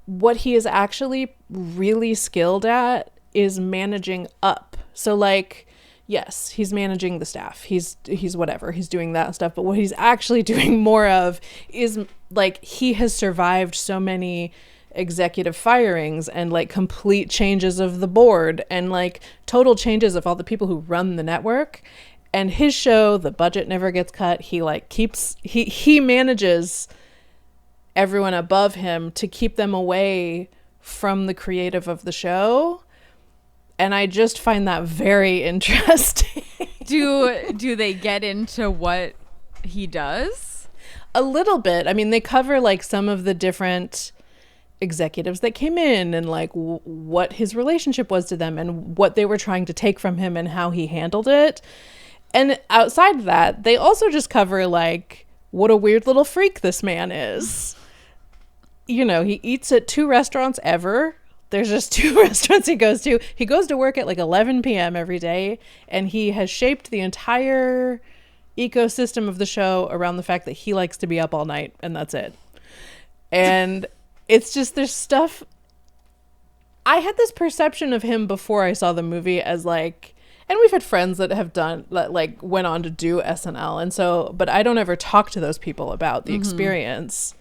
what he is actually really skilled at is managing up. So like, yes, he's managing the staff. He's whatever. He's doing that stuff. But what he's actually doing more of is like he has survived so many executive firings and like complete changes of the board and like total changes of all the people who run the network. And his show, the budget never gets cut. He like he manages everyone above him to keep them away from the creative of the show. And I just find that very interesting. Do they get into what he does? A little bit. I mean, they cover like some of the different executives that came in and like what his relationship was to them and what they were trying to take from him and how he handled it. And outside of that, they also just cover like what a weird little freak this man is. You know, he eats at 2 restaurants ever. There's just 2 restaurants he goes to. He goes to work at like 11 p.m. every day, and he has shaped the entire ecosystem of the show around the fact that he likes to be up all night, and that's it. And it's just, there's stuff. I had this perception of him before I saw the movie as like, and we've had friends that have done, like went on to do SNL. And so, but I don't ever talk to those people about the experience.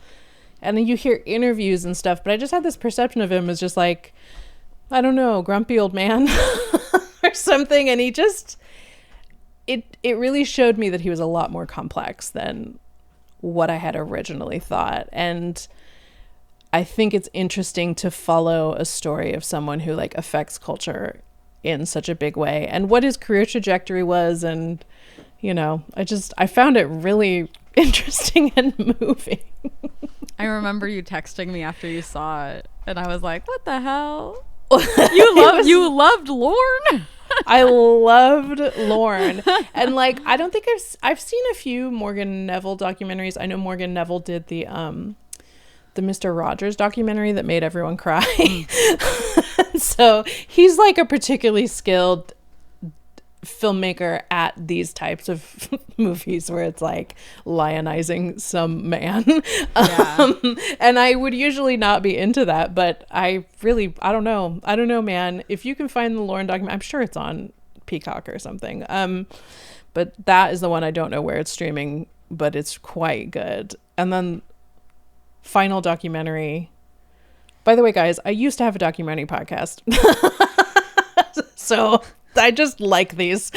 And then you hear interviews and stuff, but I just had this perception of him as just like, I don't know, grumpy old man or something. And he just, it really showed me that he was a lot more complex than what I had originally thought. And I think it's interesting to follow a story of someone who like affects culture in such a big way and what his career trajectory was. And, you know, I found it really interesting and moving. I remember you texting me after you saw it, and I was like, what the hell? You loved Lorne? I loved Lorne. And like, I don't think I've seen a few Morgan Neville documentaries. I know Morgan Neville did the Mr. Rogers documentary that made everyone cry. So he's like a particularly skilled filmmaker at these types of movies where it's like lionizing some man. Yeah. And I would usually not be into that, but I don't know, man. If you can find the Lorne documentary, I'm sure it's on Peacock or something. But that is the one. I don't know where it's streaming, but it's quite good. And then final documentary. By the way, guys, I used to have a documentary podcast. So I just like these.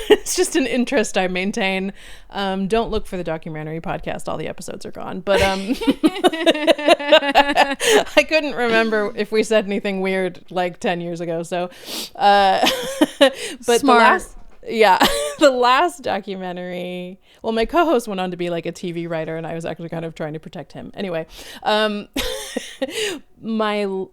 It's just an interest I maintain. Don't look for the documentary podcast. All the episodes are gone. But I couldn't remember if we said anything weird like 10 years ago. So, but Smart. the last documentary, well, my co-host went on to be like a TV writer, and I was actually kind of trying to protect him. Anyway, the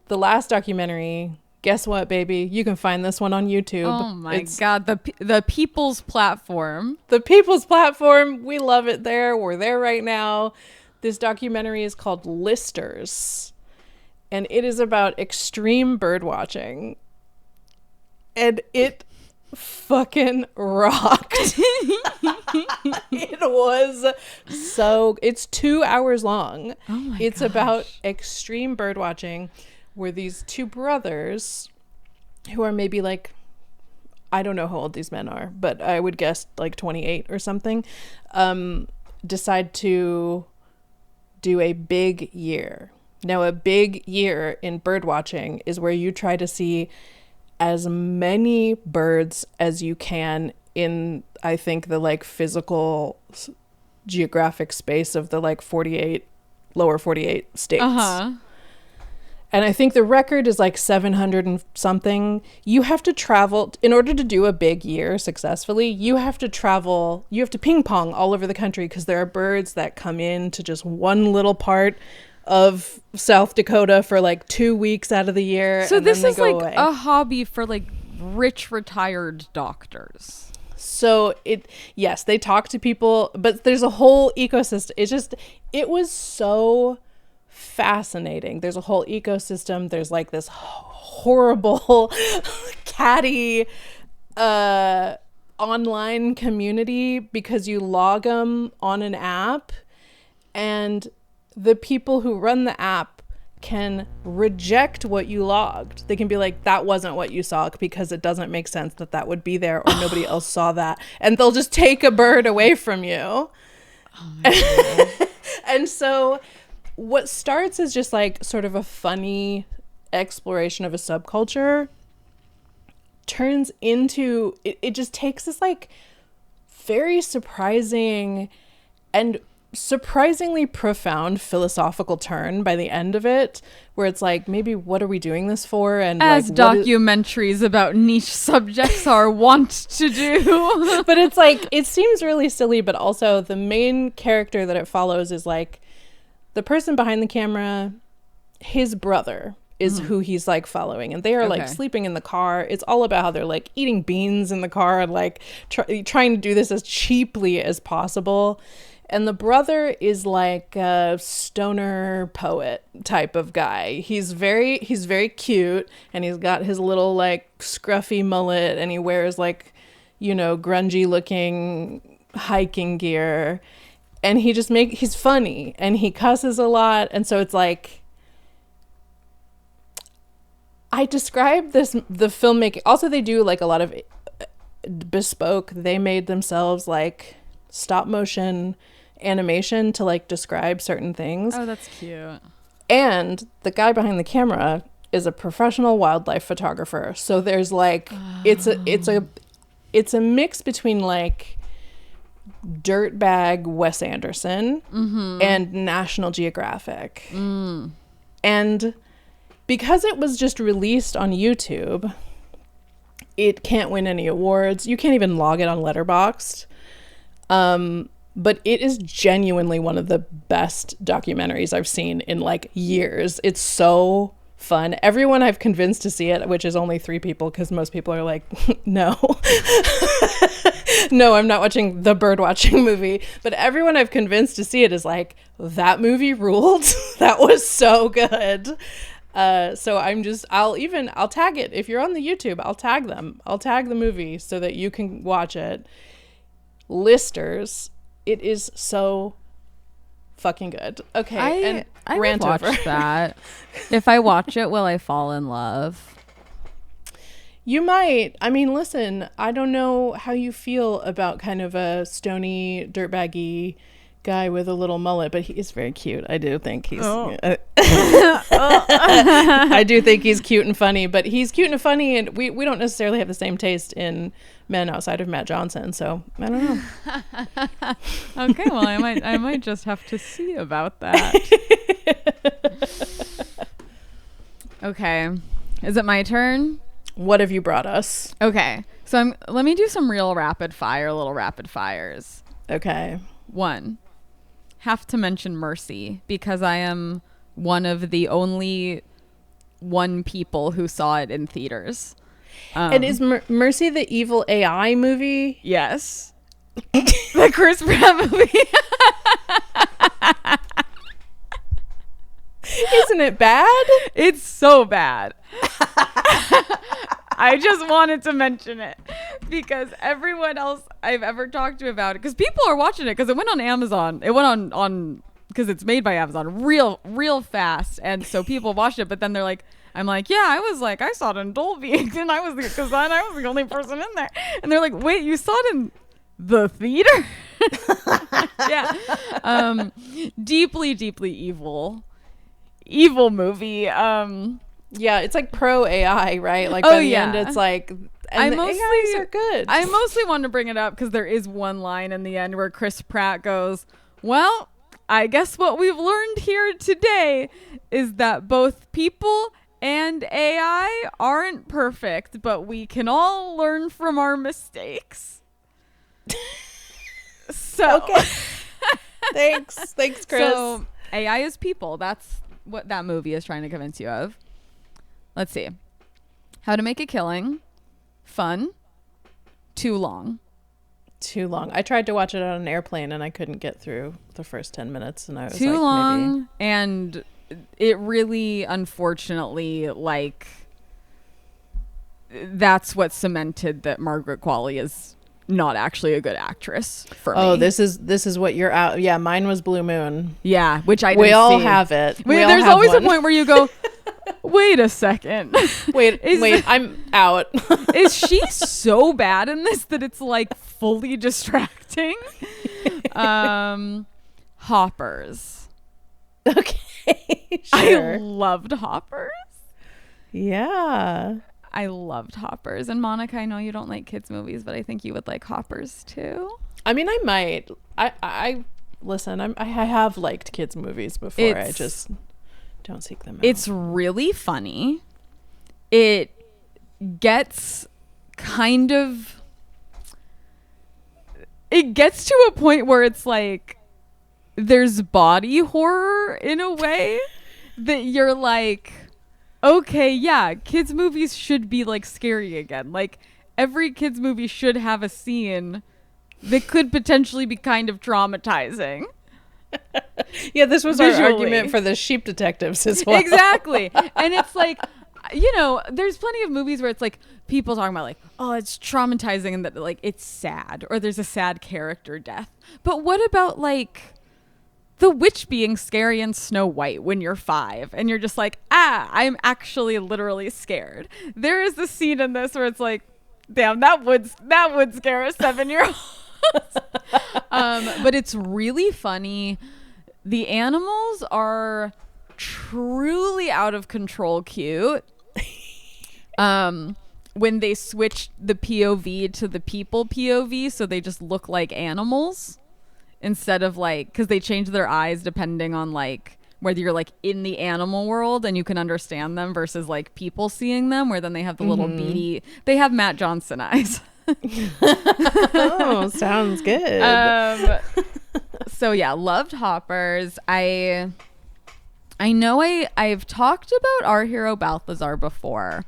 last documentary, guess what, baby? You can find this one on YouTube. Oh my God. The People's Platform. The People's Platform. We love it there. We're there right now. This documentary is called Listers, and it is about extreme bird watching. And it fucking rocked. It was it's 2 hours long. Oh my It's gosh. about extreme bird watching, where these 2 brothers who are maybe like, I don't know how old these men are, but I would guess like 28 or something, decide to do a big year. Now, a big year in bird watching is where you try to see as many birds as you can in, I think, the like physical geographic space of the like 48 lower 48 states. and I think the record is like 700 and something. You have to travel in order to do a big year successfully. You have to travel, you have to ping pong all over the country, because there are birds that come in to just one little part of South Dakota for like 2 weeks out of the year. So and this then is they go like away. a hobby for like rich retired doctors. So yes, they talk to people, but there's a whole ecosystem. It was so fascinating. There's a whole ecosystem. There's like this horrible catty online community, because you log them on an app, and the people who run the app can reject what you logged. They can be like, that wasn't what you saw, because it doesn't make sense that would be there, or nobody else saw that, and they'll just take a bird away from you. Oh my God. And so what starts as just like sort of a funny exploration of a subculture turns into, it just takes this like very surprising and surprisingly profound philosophical turn by the end of it, where it's like, maybe what are we doing this for? And as like, documentaries about niche subjects are wont to do. But it's like, it seems really silly, but also the main character that it follows is like the person behind the camera, his brother is who he's like following, and they are like sleeping in the car. It's all about how they're like eating beans in the car and like trying to do this as cheaply as possible. And the brother is like a stoner poet type of guy. He's very cute, and he's got his little like scruffy mullet, and he wears like, you know, grungy looking hiking gear. And he's funny, and he cusses a lot. And so it's like, I describe the filmmaking. Also, they do like a lot of bespoke. They made themselves like stop motion animation to like describe certain things. Oh, that's cute. And the guy behind the camera is a professional wildlife photographer. So there's like, it's a mix between like dirtbag Wes Anderson and National Geographic. And because it was just released on YouTube, it can't win any awards. You can't even log it on Letterboxd. But it is genuinely one of the best documentaries I've seen in like years. It's so fun. Everyone I've convinced to see it, which is only 3 people, because most people are like, no. No, I'm not watching the Birdwatching movie. But everyone I've convinced to see it is like, that movie ruled. That was so good. So I'll tag it. If you're on the YouTube, I'll tag them. I'll tag the movie so that you can watch it. Listers, it is so fucking good. Okay, I would watch that. If I watch it, will I fall in love? You might. I mean, listen, I don't know how you feel about kind of a stony, dirtbaggy guy with a little mullet, but he is very cute. I do think he's I do think he's cute and funny, but he's cute and funny, and we don't necessarily have the same taste in men outside of Matt Johnson, so I don't know. Okay, well, I might just have to see about that. Okay, is it my turn? What have you brought us? Okay, so let me do some little rapid fires. Okay. 1, have to mention Mercy, because I am one of the only people who saw it in theaters. And is Mercy the evil AI movie? Yes. The Chris Pratt movie. Isn't it bad? It's so bad. I just wanted to mention it because everyone else I've ever talked to about it, because people are watching it because it went on Amazon. It went on because it's made by Amazon real fast. And so people watched it, but then they're like, I'm like, yeah, I saw it in Dolby, and I was the only person in there. And they're like, wait, you saw it in the theater? Yeah. Deeply evil movie. Yeah, it's like pro AI, right? Like by the end, it's like, and AIs are good. I mostly wanted to bring it up because there is one line in the end where Chris Pratt goes, well, I guess what we've learned here today is that both people and AI aren't perfect, but we can all learn from our mistakes. So, okay. Thanks, Chris. So AI is people. That's what that movie is trying to convince you of. Let's see. How to Make a Killing. Fun. Too long. Too long. I tried to watch it on an airplane and I couldn't get through the first 10 minutes, and I was too like, long, maybe. and it really, unfortunately, like, that's what cemented that Margaret Qualley is not actually a good actress for me. Oh, this is what you're out. Yeah, mine was Blue Moon. Yeah, which I didn't We all see. have it. There's always a point where you go, wait a second. Wait, I'm out. Is she so bad in this that it's like fully distracting? Hoppers. Okay, sure. I loved Hoppers. Yeah. I loved Hoppers. And Monica, I know you don't like kids movies, but I think you would like Hoppers too. I mean, I might. I listen. I have liked kids movies before. I just don't seek them out. It's really funny. It gets kind of. It gets to a point where it's like there's body horror in a way that you're like, okay, yeah, kids movies should be like scary again. Like every kids movie should have a scene that could potentially be kind of traumatizing. Yeah, this was Visually. our argument for the Sheep Detectives as well. Exactly. And it's like, you know, there's plenty of movies where it's like people talking about like, oh, it's traumatizing and that like it's sad or there's a sad character death. But what about like the witch being scary in Snow White when you're 5 and you're just like, I'm actually literally scared. There is the scene in this where it's like, damn, that would scare a 7-year-old. But it's really funny. The animals are truly out of control cute. When they switch the POV to the people POV, so they just look like animals instead of like, because they change their eyes depending on like whether you're like in the animal world and you can understand them versus like people seeing them, where then they have the little beady, they have Matt Johnson eyes. Oh, sounds good. So yeah, loved Hoppers. I know I've talked about Our Hero Balthazar before.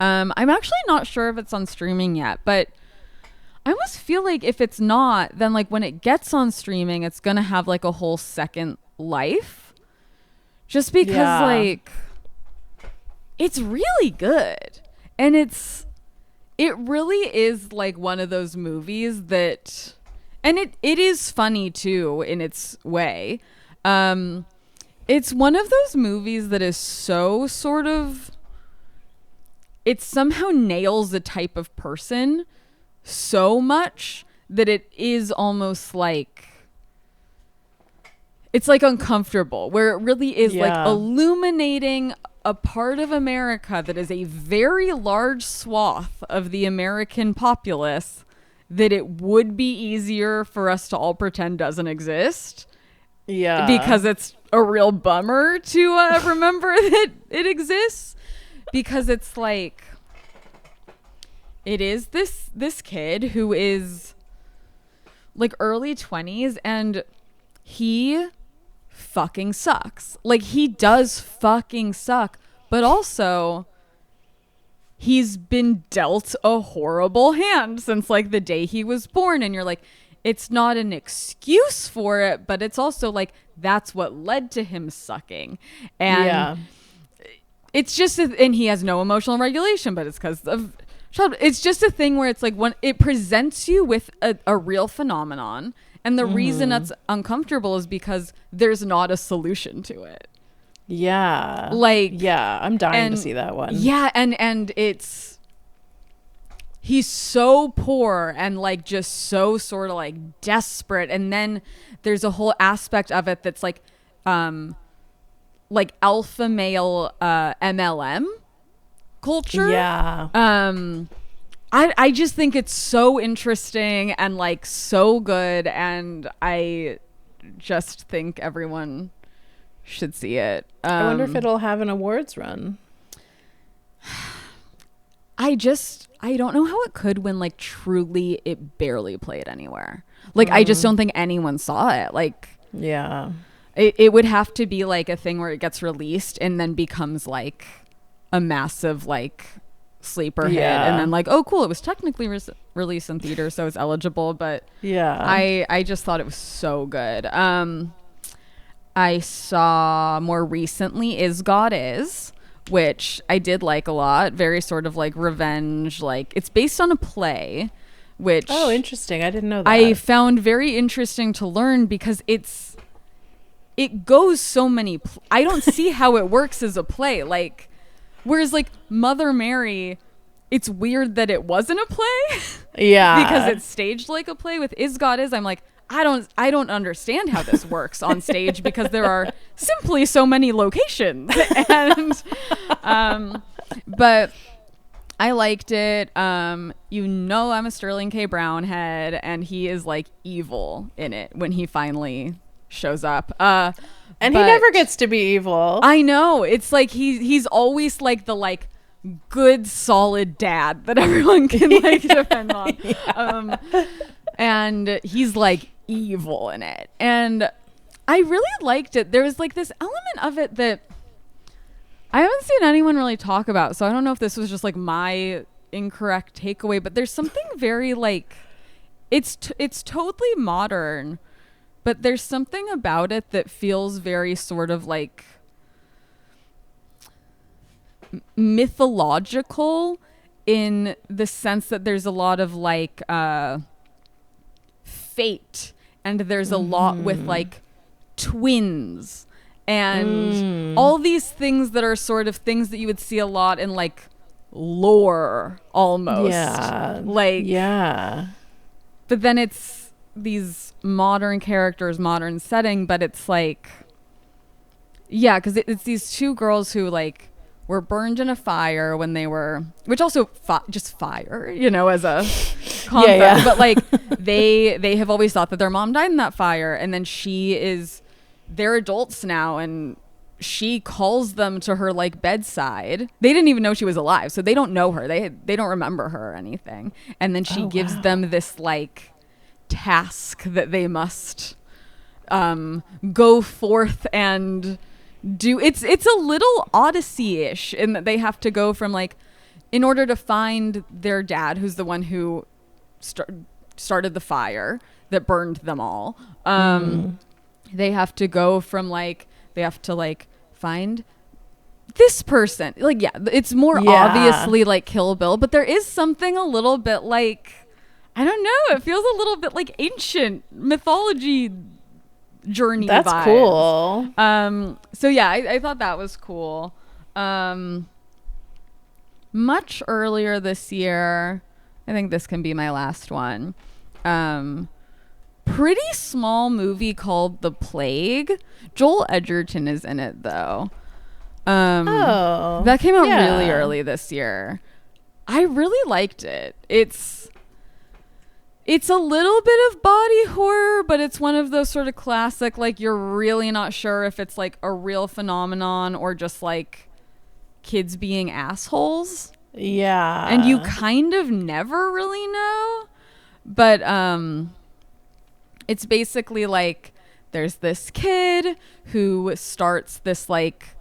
I'm actually not sure if it's on streaming yet, but I almost feel like if it's not, then like when it gets on streaming, it's gonna have like a whole second life, just because like it's really good, and it really is like one of those movies that, and it is funny too in its way. It's one of those movies that is so sort of, it somehow nails the type of person so much that it is almost like, it's like uncomfortable, where it really is like illuminating a part of America that is a very large swath of the American populace that it would be easier for us to all pretend doesn't exist. Yeah. Because it's a real bummer to remember that it exists. Because it's like, it is this kid who is like early 20s and he fucking sucks. Like he does fucking suck, but also he's been dealt a horrible hand since like the day he was born, and you're like, it's not an excuse for it, but it's also like that's what led to him sucking. And it's just and he has no emotional regulation, but it's because of it's just a thing where it's like when it presents you with a real phenomenon, and the reason that's uncomfortable is because there's not a solution to it. Yeah. Like, yeah, I'm dying to see that one. Yeah, and it's, he's so poor and like just so sort of like desperate, and then there's a whole aspect of it that's like alpha male MLM culture. Yeah. I just think it's so interesting and like so good, and I just think everyone should see it. I wonder if it'll have an awards run. I don't know how it could when like truly it barely played anywhere. Like I just don't think anyone saw it. Like yeah, it would have to be like a thing where it gets released and then becomes like a massive like sleeper hit, and then like, oh cool, it was technically released in theater, so it's eligible. But yeah, I just thought it was so good. I saw more recently Is God Is, which I did like a lot. Very sort of like revenge, like it's based on a play, which interesting. I didn't know that. I found very interesting to learn because it goes so many I don't see how it works as a play. Like whereas like Mother Mary, it's weird that it wasn't a play. Yeah. Because it's staged like a play. With Is God Is, I'm like, I don't understand how this works on stage because there are simply so many locations. And but I liked it. I'm a Sterling K. Brown head, and he is like evil in it when he finally shows up. And he never gets to be evil. I know. It's like he's always like the like good solid dad that everyone can like depend on. Yeah. And he's like evil in it. And I really liked it. There was like this element of it that I haven't seen anyone really talk about. So I don't know if this was just like my incorrect takeaway, but there's something very like it's totally modern, but there's something about it that feels very sort of like mythological in the sense that there's a lot of like fate, and there's a lot with like twins and all these things that are sort of things that you would see a lot in like lore almost. Yeah. Like, yeah. But then it's these modern characters, modern setting, but it's like, yeah, because it's these two girls who like were burned in a fire when they were, which also just fire, you know, as a concept. Yeah. But like they have always thought that their mom died in that fire, and then they're adults now, and she calls them to her like bedside. They didn't even know she was alive, so they don't know her. They don't remember her or anything. And then she gives them this like task that they must go forth and do. It's a little Odyssey-ish in that they have to go from like, in order to find their dad, who's the one who started the fire that burned them all. They have to go from like, they have to like find this person. Like, yeah, it's more obviously like Kill Bill, but there is something a little bit like, I don't know, it feels a little bit like ancient mythology journey That's vibes. Cool. So yeah, I thought that was cool. Much earlier this year, I think this can be my last one. Pretty small movie called The Plague. Joel Edgerton is in it though. That came out really early this year. I really liked it. It's a little bit of body horror, but it's one of those sort of classic, like you're really not sure if it's like a real phenomenon or just like kids being assholes. Yeah. And you kind of never really know. But it's basically like there's this kid who starts this like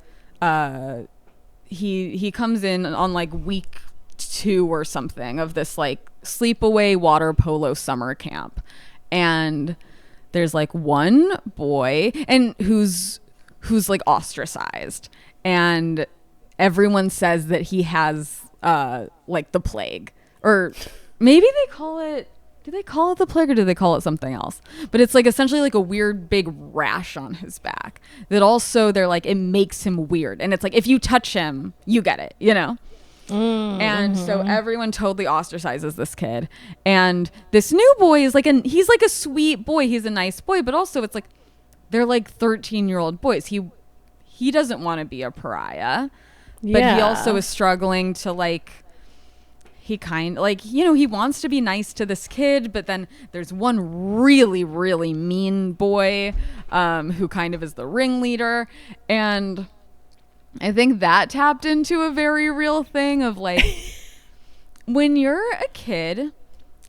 he comes in on like week 2 or something of this like sleepaway water polo summer camp, and there's like one boy and who's like ostracized, and everyone says that he has like the plague, or maybe they call it, do they call it the plague or do they call it something else? But it's like essentially like a weird big rash on his back that also they're like, it makes him weird, and it's like if you touch him you get it, you know. And so everyone totally ostracizes this kid, and this new boy is like he's like a sweet boy, he's a nice boy, but also it's like they're like 13-year-old boys. He doesn't want to be a pariah, but he also is struggling to like, he kind like, he wants to be nice to this kid, but then there's one really, really mean boy who kind of is the ringleader. And I think that tapped into a very real thing of like, when you're a kid,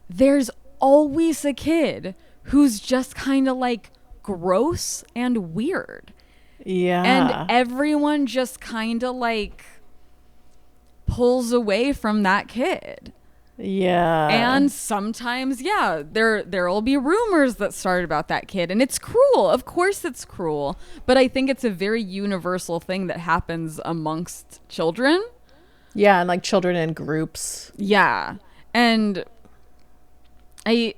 there's always a kid who's just kind of like gross and weird. Yeah. And everyone just kind of like pulls away from that kid. Yeah. And sometimes, there'll be rumors that start about that kid, and it's cruel. Of course it's cruel, but I think it's a very universal thing that happens amongst children. Yeah, and like children in groups. Yeah. And I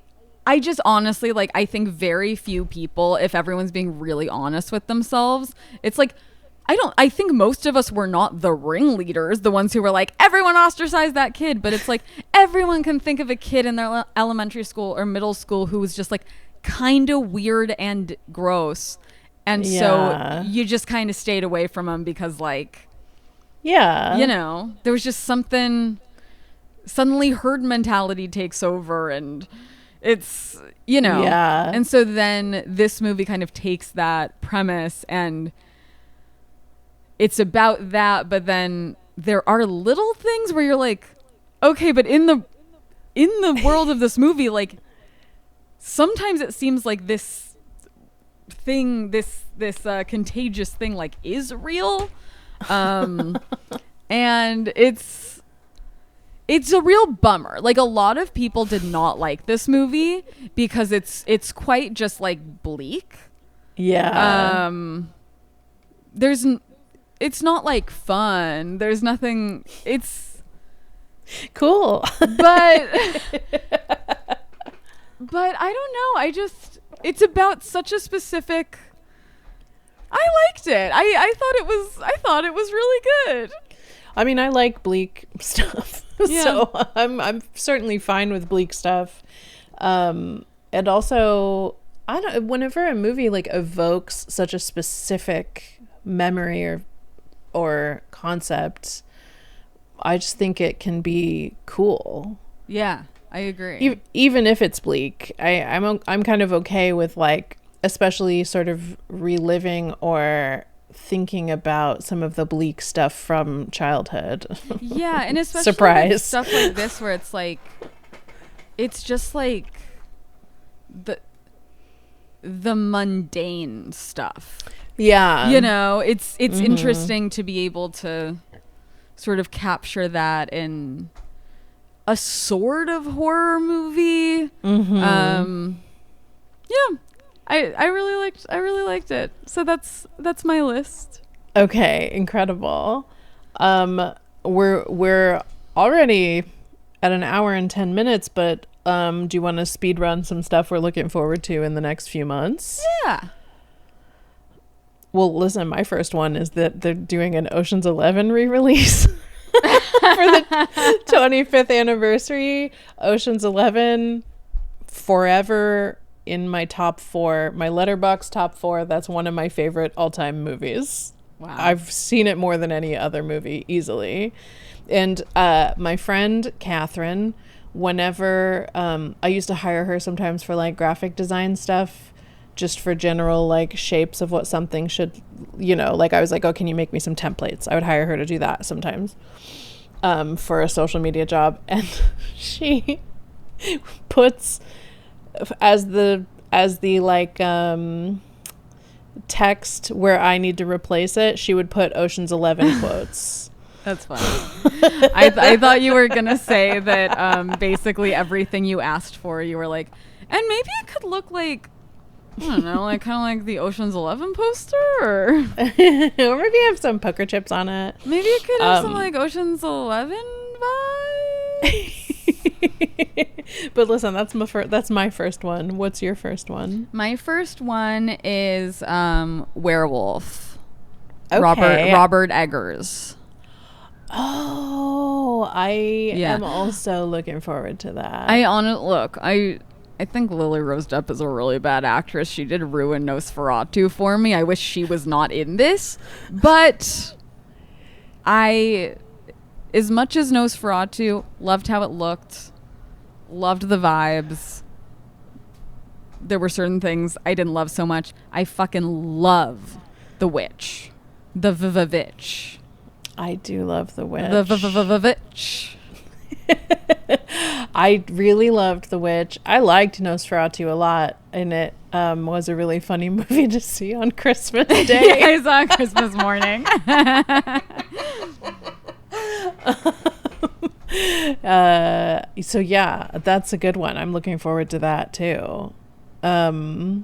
just honestly, like, I think very few people, if everyone's being really honest with themselves, it's like, I think most of us were not the ringleaders, the ones who were like, everyone ostracized that kid. But it's like, everyone can think of a kid in their elementary school or middle school who was just like kind of weird and gross. And so you just kind of stayed away from them because like, there was just something, suddenly herd mentality takes over, and it's, and so then this movie kind of takes that premise and it's about that, but then there are little things where you're like, okay, but in the world of this movie, like sometimes it seems like this thing, this contagious thing, like is real, and it's a real bummer. Like a lot of people did not like this movie because it's quite just like bleak. Yeah. It's not like fun. There's nothing. It's cool. But I don't know. It's about such a specific. I liked it. I thought it was really good. I mean, I like bleak stuff. Yeah. So I'm certainly fine with bleak stuff. And also whenever a movie like evokes such a specific memory or concept, I just think it can be cool. Yeah, I agree. Even if it's bleak, I'm kind of okay with like, especially sort of reliving or thinking about some of the bleak stuff from childhood. Yeah, and especially surprise stuff like this where it's like, it's just like the mundane stuff. Yeah. It's interesting to be able to sort of capture that in a sort of horror movie. Mm-hmm. I really liked it. So that's my list. Okay, incredible. We're already at an hour and 10 minutes, but do you want to speed run some stuff we're looking forward to in the next few months? Yeah. Well, listen, my first one is that they're doing an Ocean's 11 re-release for the 25th anniversary. Ocean's 11 forever in my top 4, my Letterboxd top 4. That's one of my favorite all-time movies. Wow. I've seen it more than any other movie easily. And my friend Catherine, whenever I used to hire her sometimes for like graphic design stuff, just for general like shapes of what something should, like I was like, oh, can you make me some templates? I would hire her to do that sometimes for a social media job. And she puts as the like text where I need to replace it, she would put Ocean's 11 quotes. That's funny. I thought you were gonna say that basically everything you asked for, you were like, and maybe it could look like, I don't know, like kind of like the Ocean's 11 poster, or maybe have some poker chips on it. Maybe it could have some like Ocean's 11 vibes. But listen, that's my first one. What's your first one? My first one is Werewolf. Okay. Robert Eggers. Oh, I am also looking forward to that. I think Lily Rose Depp is a really bad actress. She did ruin Nosferatu for me. I wish she was not in this, but as much as Nosferatu, loved how it looked, loved the vibes. There were certain things I didn't love so much. I fucking love The Witch. The Vivitch. I do love The Witch. The Vivitch. I really loved The Witch. I liked Nosferatu a lot, and it was a really funny movie to see on Christmas Day. I saw it Christmas morning. So yeah, that's a good one. I'm looking forward to that too. I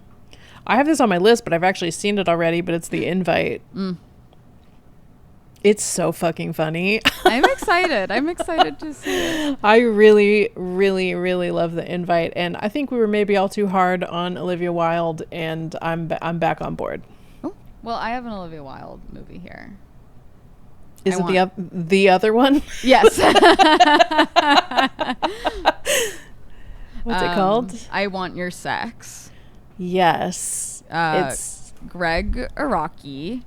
have this on my list, but I've actually seen it already, but it's The Invite. It's so fucking funny. I'm excited. I'm excited to see it. I really, really, really love The Invite, and I think we were maybe all too hard on Olivia Wilde, and I'm back on board. Oh, well, I have an Olivia Wilde movie here. Is it the other one? Yes. What's it called? I Want Your Sex. Yes. It's Greg Araki,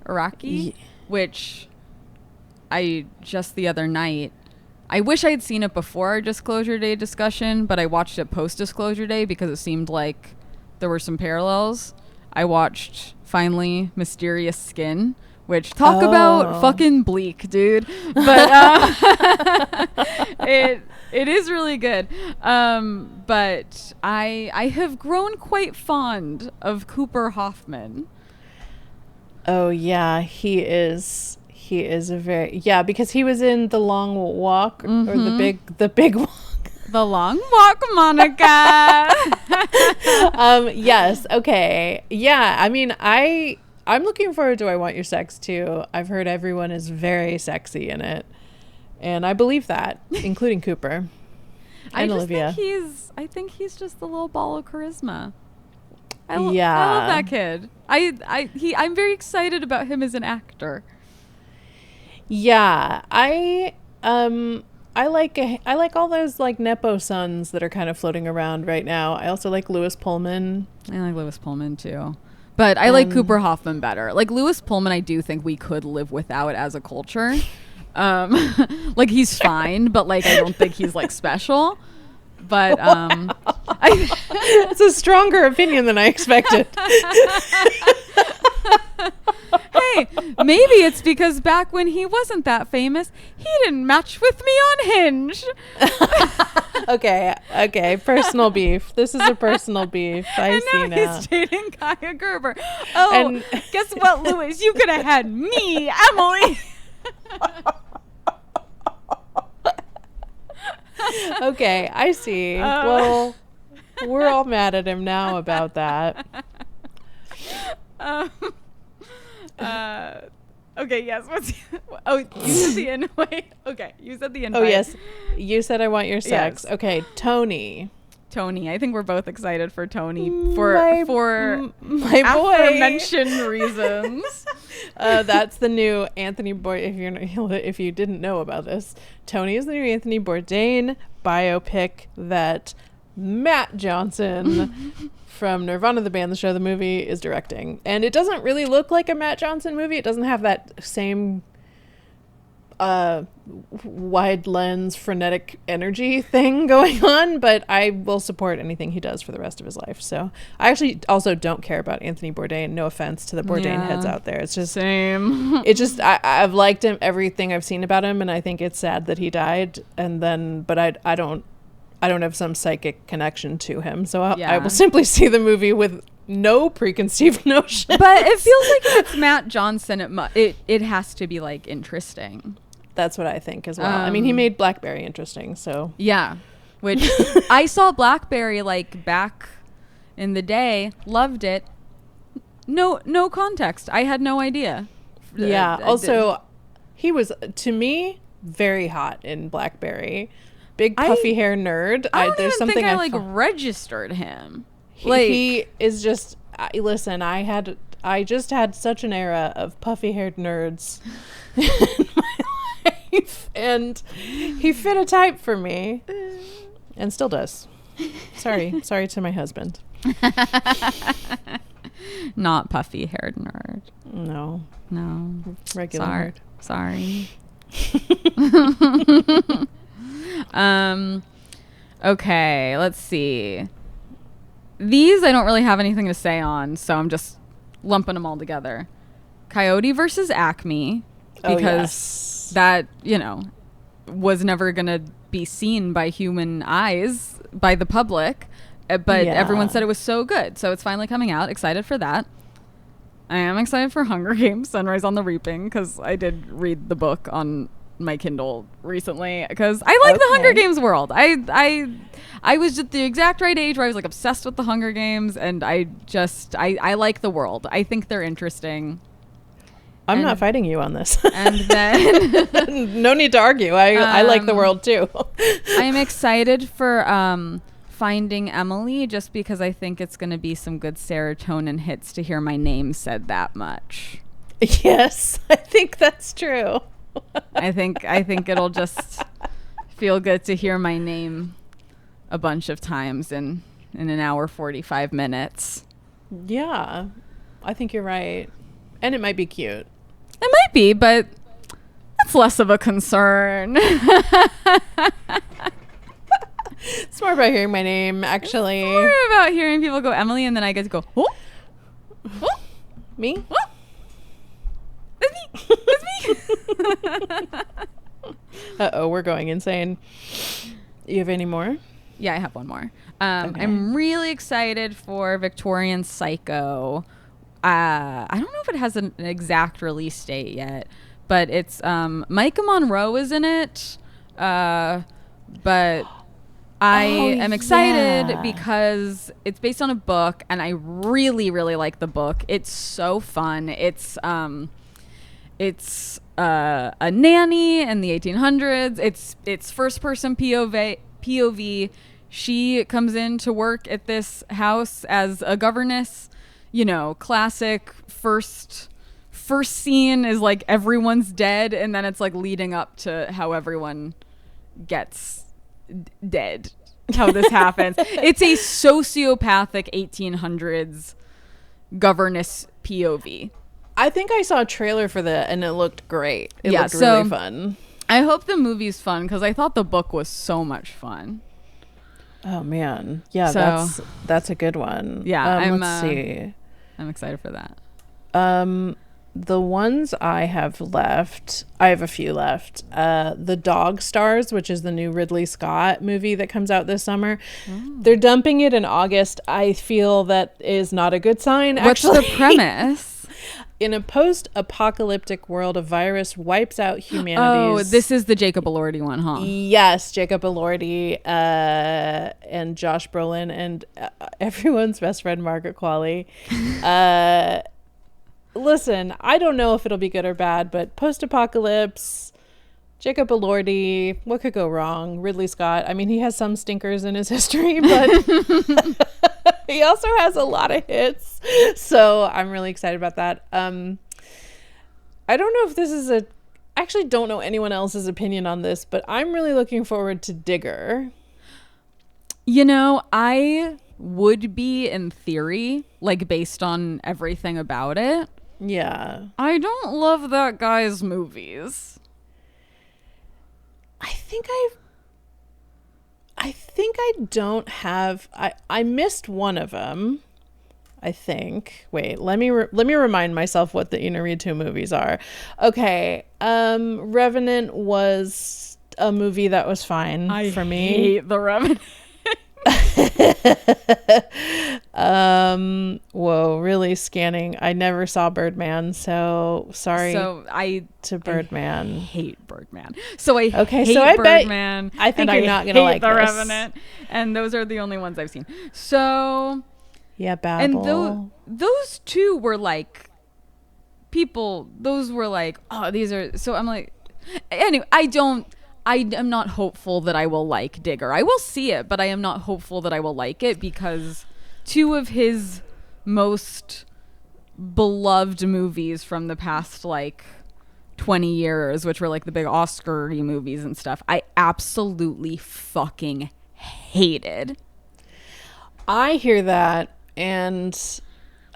which I just the other night, I wish I had seen it before our Disclosure Day discussion, but I watched it post Disclosure Day because it seemed like there were some parallels. I watched finally Mysterious Skin, which talk about fucking bleak, dude. But it is really good. But I have grown quite fond of Cooper Hoffman. Oh yeah, he is a very because he was in The Long Walk or the big walk. The Long Walk, Monica. Yes, okay. Yeah, I mean I'm looking forward to I Want Your Sex too. I've heard everyone is very sexy in it. And I believe that, including Cooper and Olivia. I think he's just a little ball of charisma. I love that kid. I'm very excited about him as an actor. Yeah, I like all those like Nepo sons that are kind of floating around right now. I also like Lewis Pullman. I like Lewis Pullman too. But I like Cooper Hoffman better. Like Lewis Pullman, I do think we could live without as a culture. Like he's fine, but like I don't think he's like special. But it's a stronger opinion than I expected. Hey, maybe it's because back when he wasn't that famous, he didn't match with me on Hinge. Okay, personal beef. This is a personal beef. I see now. He's dating Kaya Gerber. Oh, and guess what, Louis? You could have had me, Emily. Okay, I see. Well, we're all mad at him now about that. Okay, yes. You said the invite. Okay, you said the invite. Oh, yes. You said I Want Your Sex. Yes. Okay, Tony. I think we're both excited for Tony for my aforementioned reasons. That's the new Anthony Bourdain. If you didn't know about this, Tony is the new Anthony Bourdain biopic that Matt Johnson from Nirvana, the band, the show, the movie, is directing. And it doesn't really look like a Matt Johnson movie. It doesn't have that same wide lens frenetic energy thing going on, but I will support anything he does for the rest of his life. So I actually also don't care about Anthony Bourdain. No offense to the Bourdain heads out there. It's just same. It just I've liked him, everything I've seen about him, and I think it's sad that he died. But I don't have some psychic connection to him, so I will simply see the movie with no preconceived notion. But it feels like if it's Matt Johnson, it has to be like interesting. That's what I think as well. I mean, he made Blackberry interesting, so yeah. Which I saw Blackberry like back in the day, loved it. No context. I had no idea. Yeah. Also, he was to me very hot in Blackberry. Big puffy hair nerd. I registered him. He is just. Listen, I just had such an era of puffy haired nerds in my life, and he fit a type for me, and still does. Sorry to my husband. Not puffy haired nerd. No. Regular nerd. Sorry. Okay, let's see. These I don't really have anything to say on, so I'm just lumping them all together. Coyote versus Acme, because that, was never going to be seen by human eyes, by the public, but everyone said it was so good. So it's finally coming out. Excited for that. I am excited for Hunger Games: Sunrise on the Reaping, because I did read the book on my Kindle recently, because I like the Hunger Games world. I was at the exact right age where I was like obsessed with the Hunger Games, and I like the world. I think they're interesting. I'm not fighting you on this. And then no need to argue. I like the world too. I'm excited for Finding Emily, just because I think it's going to be some good serotonin hits to hear my name said that much. Yes, I think that's true. I think it'll just feel good to hear my name a bunch of times in an hour 45 minutes. Yeah, I think you're right. And it might be cute. It might be, but that's less of a concern. It's more about hearing my name, actually. It's more about hearing people go Emily, and then I get to go, oh, oh, me? Oh. That's me. Uh-oh, we're going insane. You have any more? Yeah, I have one more. Okay. I'm really excited for Victorian Psycho. I don't know if it has an exact release date yet, but it's Micah Monroe is in it. But I am excited because it's based on a book, and I really, really like the book. It's so fun. It's a nanny in the 1800s. It's first person POV. She comes in to work at this house as a governess. Classic first scene is like everyone's dead, and then it's like leading up to how everyone gets dead, how this happens. It's a sociopathic 1800s governess POV. I think I saw a trailer for that, and it looked great. It looked really fun. I hope the movie's fun, because I thought the book was so much fun. Oh man, yeah, that's a good one. Yeah, let's see. I'm excited for that. The ones I have left, I have a few left. The Dog Stars, which is the new Ridley Scott movie that comes out this summer. They're dumping it in August. I feel that is not a good sign. What's the premise? In a post-apocalyptic world, a virus wipes out humanity. Oh, this is the Jacob Elordi one, huh? Yes, Jacob Elordi and Josh Brolin and everyone's best friend, Margaret Qualley. Listen, I don't know if it'll be good or bad, but post-apocalypse, Jacob Elordi, what could go wrong? Ridley Scott, I mean, he has some stinkers in his history, but he also has a lot of hits. So I'm really excited about that. I don't know if this is I actually don't know anyone else's opinion on this, but I'm really looking forward to Digger. I would be in theory, like based on everything about it. Yeah. I don't love that guy's movies. I think I don't have. I missed one of them. I think. Wait, let me remind myself what the Inarritu movies are. Okay, Revenant was a movie that was fine for me. I hate The Revenant. Whoa, really scanning. I never saw Birdman, so sorry. To Birdman. I hate Birdman. So I Birdman. I think you're not gonna like The this. Revenant, and those are the only ones I've seen. So yeah, Babel. And those two were like people. Those were like, oh, these are. So I'm like, anyway, I am not hopeful that I will like Digger. I will see it, but I am not hopeful that I will like it, because two of his most beloved movies from the past like 20 years, which were like the big Oscar-y movies and stuff, I absolutely fucking hated. I hear that, and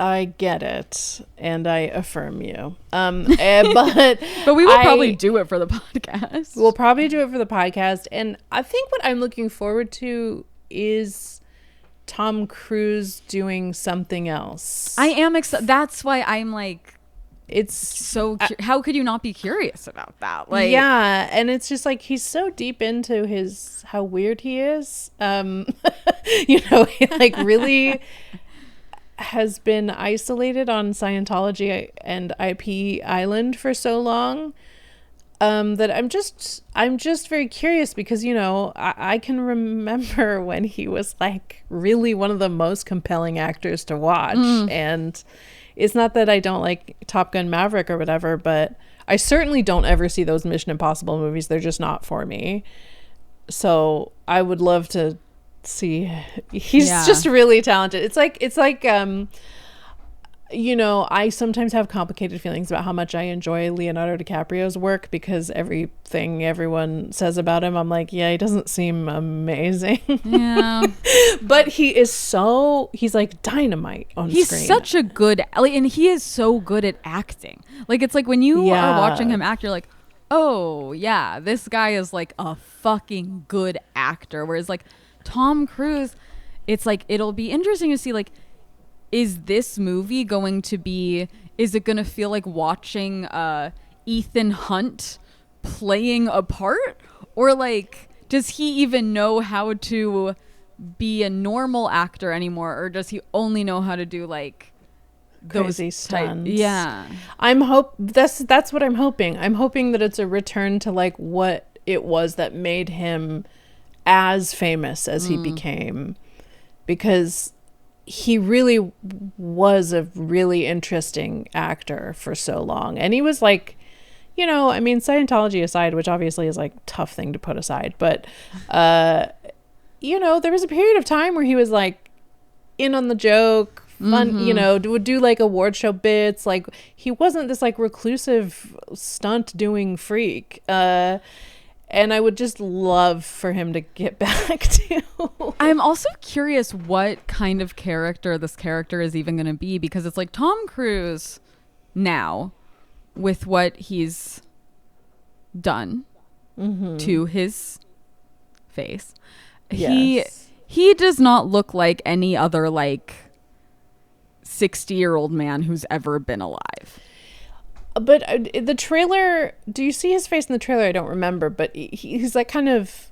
I get it, and I affirm you. But we will probably do it for the podcast. We'll probably do it for the podcast, and I think what I'm looking forward to is Tom Cruise doing something else. I am excited. That's why I'm like, it's so. How could you not be curious about that? Like, yeah, and it's just like he's so deep into how weird he is. He like really has been isolated on Scientology and IP Island for so long. That I'm just very curious because, I can remember when he was like really one of the most compelling actors to watch. And it's not that I don't like Top Gun Maverick or whatever, but I certainly don't ever see those Mission Impossible movies. They're just not for me. So I would love to see. He's just really talented. It's like I sometimes have complicated feelings about how much I enjoy Leonardo DiCaprio's work because everything everyone says about him, I'm like, yeah, he doesn't seem amazing. Yeah. But he's like dynamite on screen. He's such a good, and he is so good at acting. Like, it's like when you are watching him act, you're like, oh, yeah, this guy is like a fucking good actor. Whereas like Tom Cruise, it's like, it'll be interesting to see like, is this movie going to be, is it going to feel like watching Ethan Hunt playing a part? Or like, does he even know how to be a normal actor anymore? Or does he only know how to do like crazy stunts? Yeah. That's what I'm hoping. I'm hoping that it's a return to like what it was that made him as famous as he became. Because he really was a really interesting actor for so long. And he was like, Scientology aside, which obviously is like a tough thing to put aside, but, there was a period of time where he was like in on the joke, fun, would do like award show bits. Like he wasn't this like reclusive stunt doing freak. And I would just love for him to get back to. I'm also curious what kind of character this character is even going to be, because it's like Tom Cruise now with what he's done to his face. Yes. He does not look like any other like 60-year-old man who's ever been alive. But the trailer, do you see his face in the trailer? I don't remember, but he's like kind of,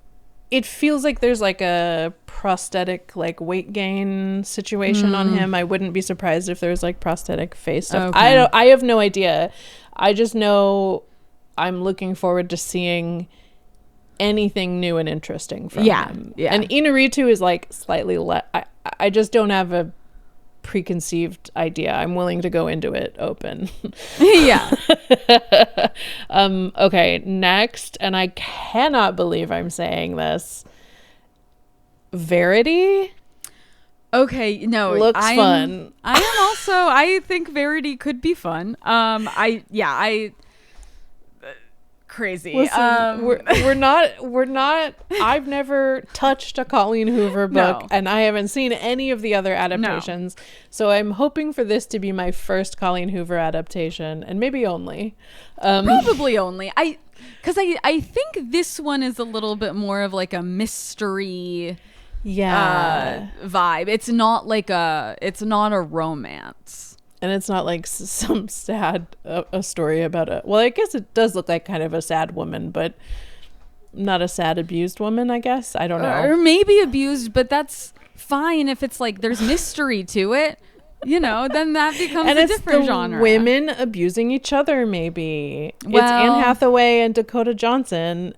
it feels like there's like a prosthetic like weight gain situation on him. I wouldn't be surprised if there's like prosthetic face stuff. Okay. I have no idea. I just know I'm looking forward to seeing anything new and interesting from him. Yeah. And Inarritu is like slightly less, I just don't have a preconceived idea. I'm willing to go into it open. Yeah. Okay, next, and I cannot believe I'm saying this. Verity? Okay, no. Looks fun. I think Verity could be fun. Crazy. Listen, we're not I've never touched a Colleen Hoover book, and I haven't seen any of the other adaptations. No. So I'm hoping for this to be my first Colleen Hoover adaptation, and maybe only. Probably only. I think this one is a little bit more of like a mystery vibe. It's not a romance. And it's not like some sad a story about I guess it does look like kind of a sad woman, but not a sad abused woman, I guess. I don't know. Or maybe abused, but that's fine if it's like there's mystery to it. Then that becomes a different genre. Women abusing each other, maybe. Well, it's Anne Hathaway and Dakota Johnson.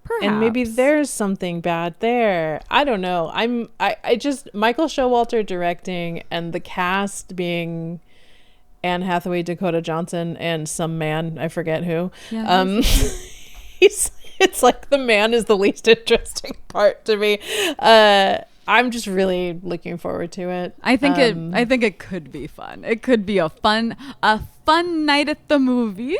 Perhaps. And maybe there's something bad there. I don't know. I just Michael Showalter directing and the cast being Anne Hathaway, Dakota Johnson, and some man, I forget who. Yeah, it's like the man is the least interesting part to me. I'm just really looking forward to it. I think it could be fun. It could be a fun night at the movies.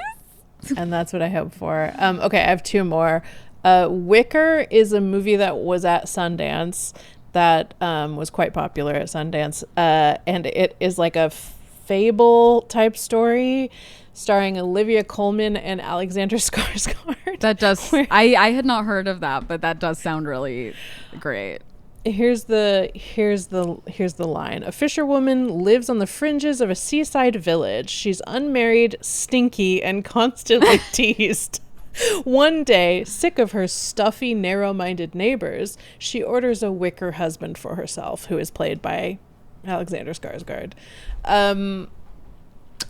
And that's what I hope for. Okay, I have two more. Wicker is a movie that was at Sundance that was quite popular at Sundance. And it is like a fable type story starring Olivia Colman and Alexander Skarsgård. That does. I had not heard of that, but that does sound really great. Here's the line. A fisherwoman lives on the fringes of a seaside village. She's unmarried, stinky, and constantly teased. One day, sick of her stuffy, narrow-minded neighbors, she orders a wicker husband for herself, who is played by Alexander Skarsgård.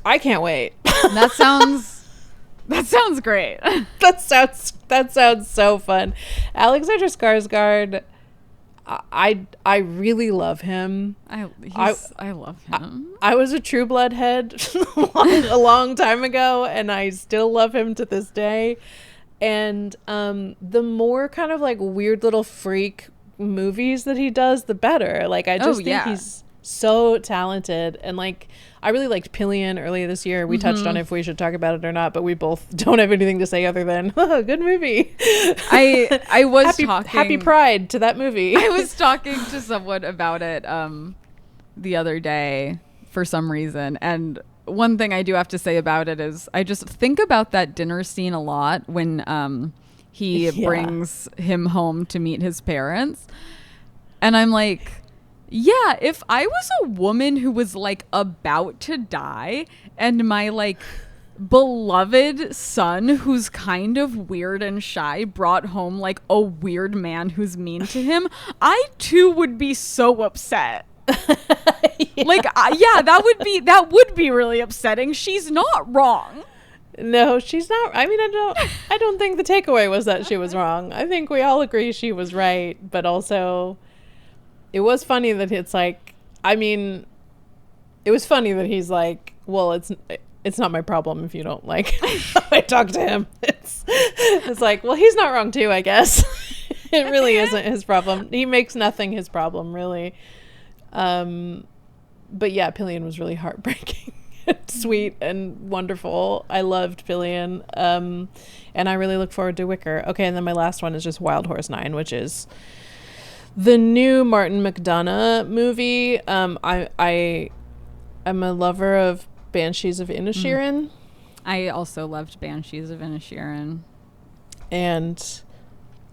I can't wait. That sounds great. That sounds so fun. Alexander Skarsgård, I really love him. I love him. I was a True Blood head a long time ago, and I still love him to this day. And the more kind of like weird little freak movies that he does, the better. Like, I just think he's so talented. And like, I really liked Pillion earlier this year. We touched on if we should talk about it or not, but we both don't have anything to say other than, oh, good movie. I was happy Pride to that movie. I was talking to someone about it the other day for some reason, and one thing I do have to say about it is I just think about that dinner scene a lot when he brings him home to meet his parents, and I'm like, yeah, if I was a woman who was like about to die and my like beloved son, who's kind of weird and shy, brought home like a weird man who's mean to him, I too would be so upset. Like, that would be really upsetting. She's not wrong. No, she's not. I mean, I don't think the takeaway was that she was wrong. I think we all agree she was right, but also it was funny that it's like, I mean, it was funny that he's like, well, it's not my problem if you don't like how I talk to him. It's like, well, he's not wrong too, I guess. It really isn't his problem. He makes nothing his problem, really. But yeah, Pillion was really heartbreaking. Sweet and wonderful. I loved Pillion. And I really look forward to Wicker. Okay, and then my last one is just Wild Horse 9, which is the new Martin McDonagh movie. I'm a lover of Banshees of Inisherin. I also loved Banshees of Inisherin. And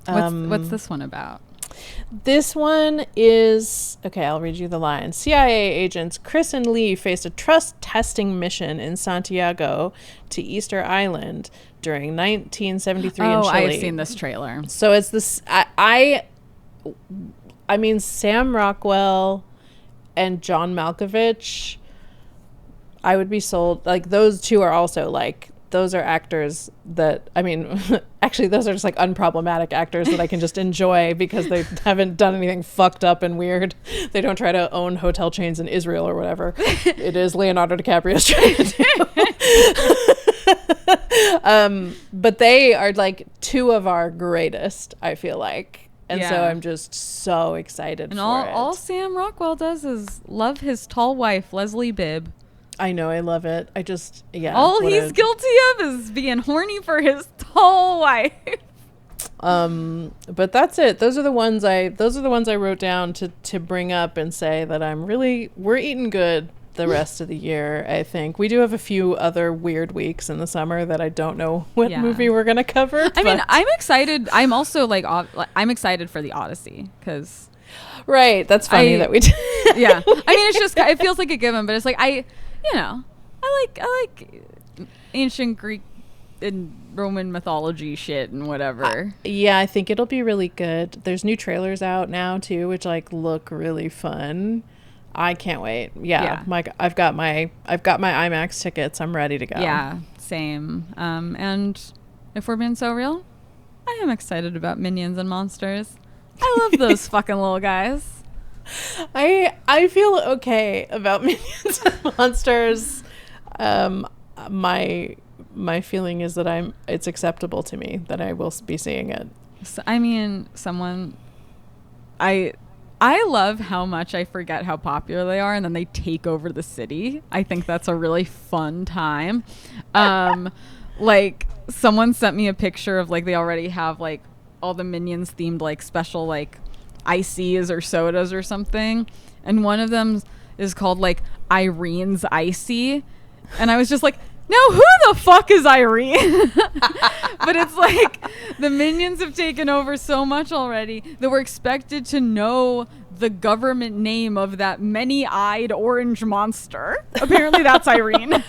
what's this one about? This one is, okay, I'll read you the line. CIA agents Chris and Lee faced a trust testing mission in Santiago to Easter Island during 1973 in Chile. Oh, I've seen this trailer. So it's this, I mean, Sam Rockwell and John Malkovich, I would be sold. Like, those two are also like, those are actors that, I mean, actually, those are just like unproblematic actors that I can just enjoy because they haven't done anything fucked up and weird. They don't try to own hotel chains in Israel or whatever. It is Leonardo DiCaprio's trying to do. But they are like two of our greatest, I feel like. And so I'm just so excited and for it. All Sam Rockwell does is love his tall wife, Leslie Bibb. I know, I love it. I just, all he's guilty of is being horny for his tall wife. But that's it. Those are the ones I wrote down to bring up and say that we're eating good the rest of the year. I think we do have a few other weird weeks in the summer that I don't know what movie we're gonna cover. I mean, I'm excited. I'm also like, I'm exciid for the Odyssey because. Right, that's funny that we did. Yeah, I mean, it's just, it feels like a given, but it's like I like ancient Greek and Roman mythology shit and whatever. I think it'll be really good. There's new trailers out now too, which like look really fun. I can't wait. I've got my IMAX tickets. I'm ready to go. Yeah, same. And if we're being so real, I am excited about Minions and Monsters. I love those fucking little guys. I feel okay about Minions and Monsters. My feeling is that it's acceptable to me that I will be seeing it. So, I mean, I love how much I forget how popular they are and then they take over the city. I think that's a really fun time. Like someone sent me a picture of like they already have like all the Minions themed like special like ices or sodas or something, and one of them is called like Irene's Icy, and I was just like, no, who the fuck is Irene? But it's like the minions have taken over so much already that we're expected to know the government name of that many-eyed orange monster. Apparently that's Irene.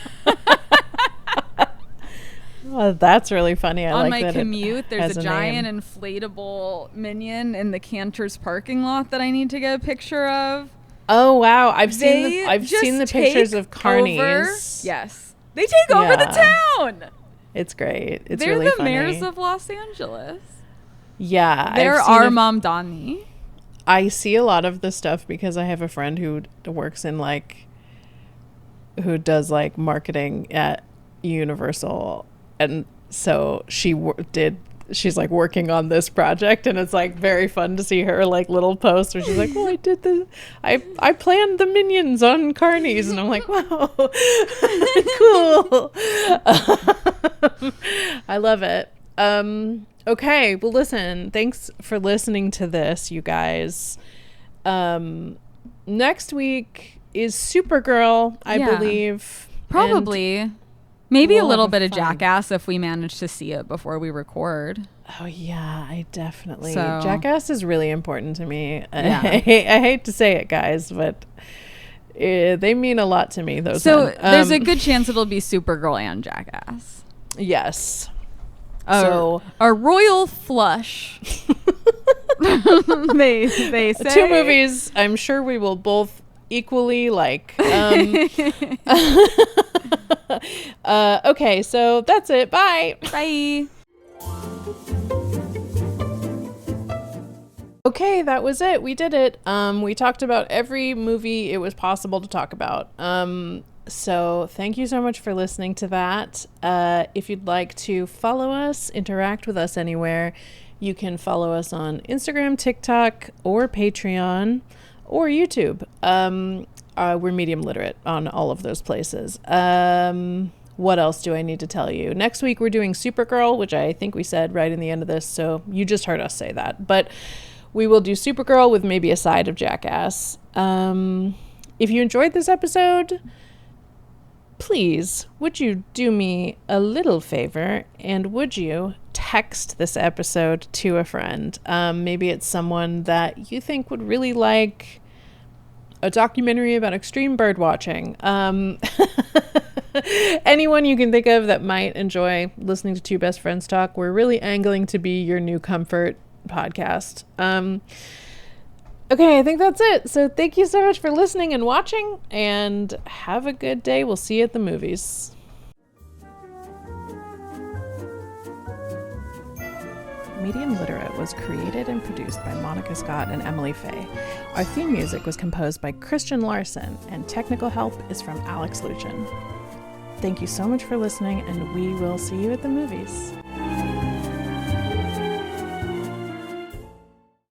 Oh, that's really funny. On my commute, there's a giant inflatable minion in the Cantor's parking lot that I need to get a picture of. Oh wow, I've seen the pictures of carnies. Yes, they take over the town. It's great. It's They're really funny. They're the mayors of Los Angeles. Yeah, they're our Mamdani. I see a lot of this stuff because I have a friend who works in who does like marketing at Universal, and so she's like working on this project, and it's like very fun to see her like little posts where she's like, oh, I planned the minions on carnies, and I'm like, wow, cool. I love it. Okay, well listen, thanks for listening to this, you guys. Next week is Supergirl, I believe. Probably. Maybe a little bit of Jackass if we manage to see it before we record. Oh yeah, I definitely. Jackass is really important to me. Yeah. I hate to say it, guys, but they mean a lot to me. Those. So there's a good chance it'll be Supergirl and Jackass. Yes. So a royal flush. they say 2 movies I'm sure we will both equally like. Okay, so that's it. Bye. Bye. Okay, that was it. We did it. We talked about every movie it was possible to talk about. So thank you so much for listening to that. If you'd like to follow us, interact with us anywhere, you can follow us on Instagram, TikTok, or Patreon, or YouTube. We're Medium Literate on all of those places. What else do I need to tell you? Next week we're doing Supergirl, which I think we said right in the end of this, so you just heard us say that. But we will do Supergirl with maybe a side of Jackass. If you enjoyed this episode, please, would you do me a little favor, and would you text this episode to a friend? Maybe it's someone that you think would really like a documentary about extreme bird watching. Anyone you can think of that might enjoy listening to 2 best friends talk. We're really angling to be your new comfort podcast. Okay, I think that's it. So thank you so much for listening and watching, and have a good day. We'll see you at the movies. Medium Literate was created and produced by Monica Scott and Emily Faye. Our theme music was composed by Christian Larson, and technical help is from Alex Luchin. Thank you so much for listening, and we will see you at the movies.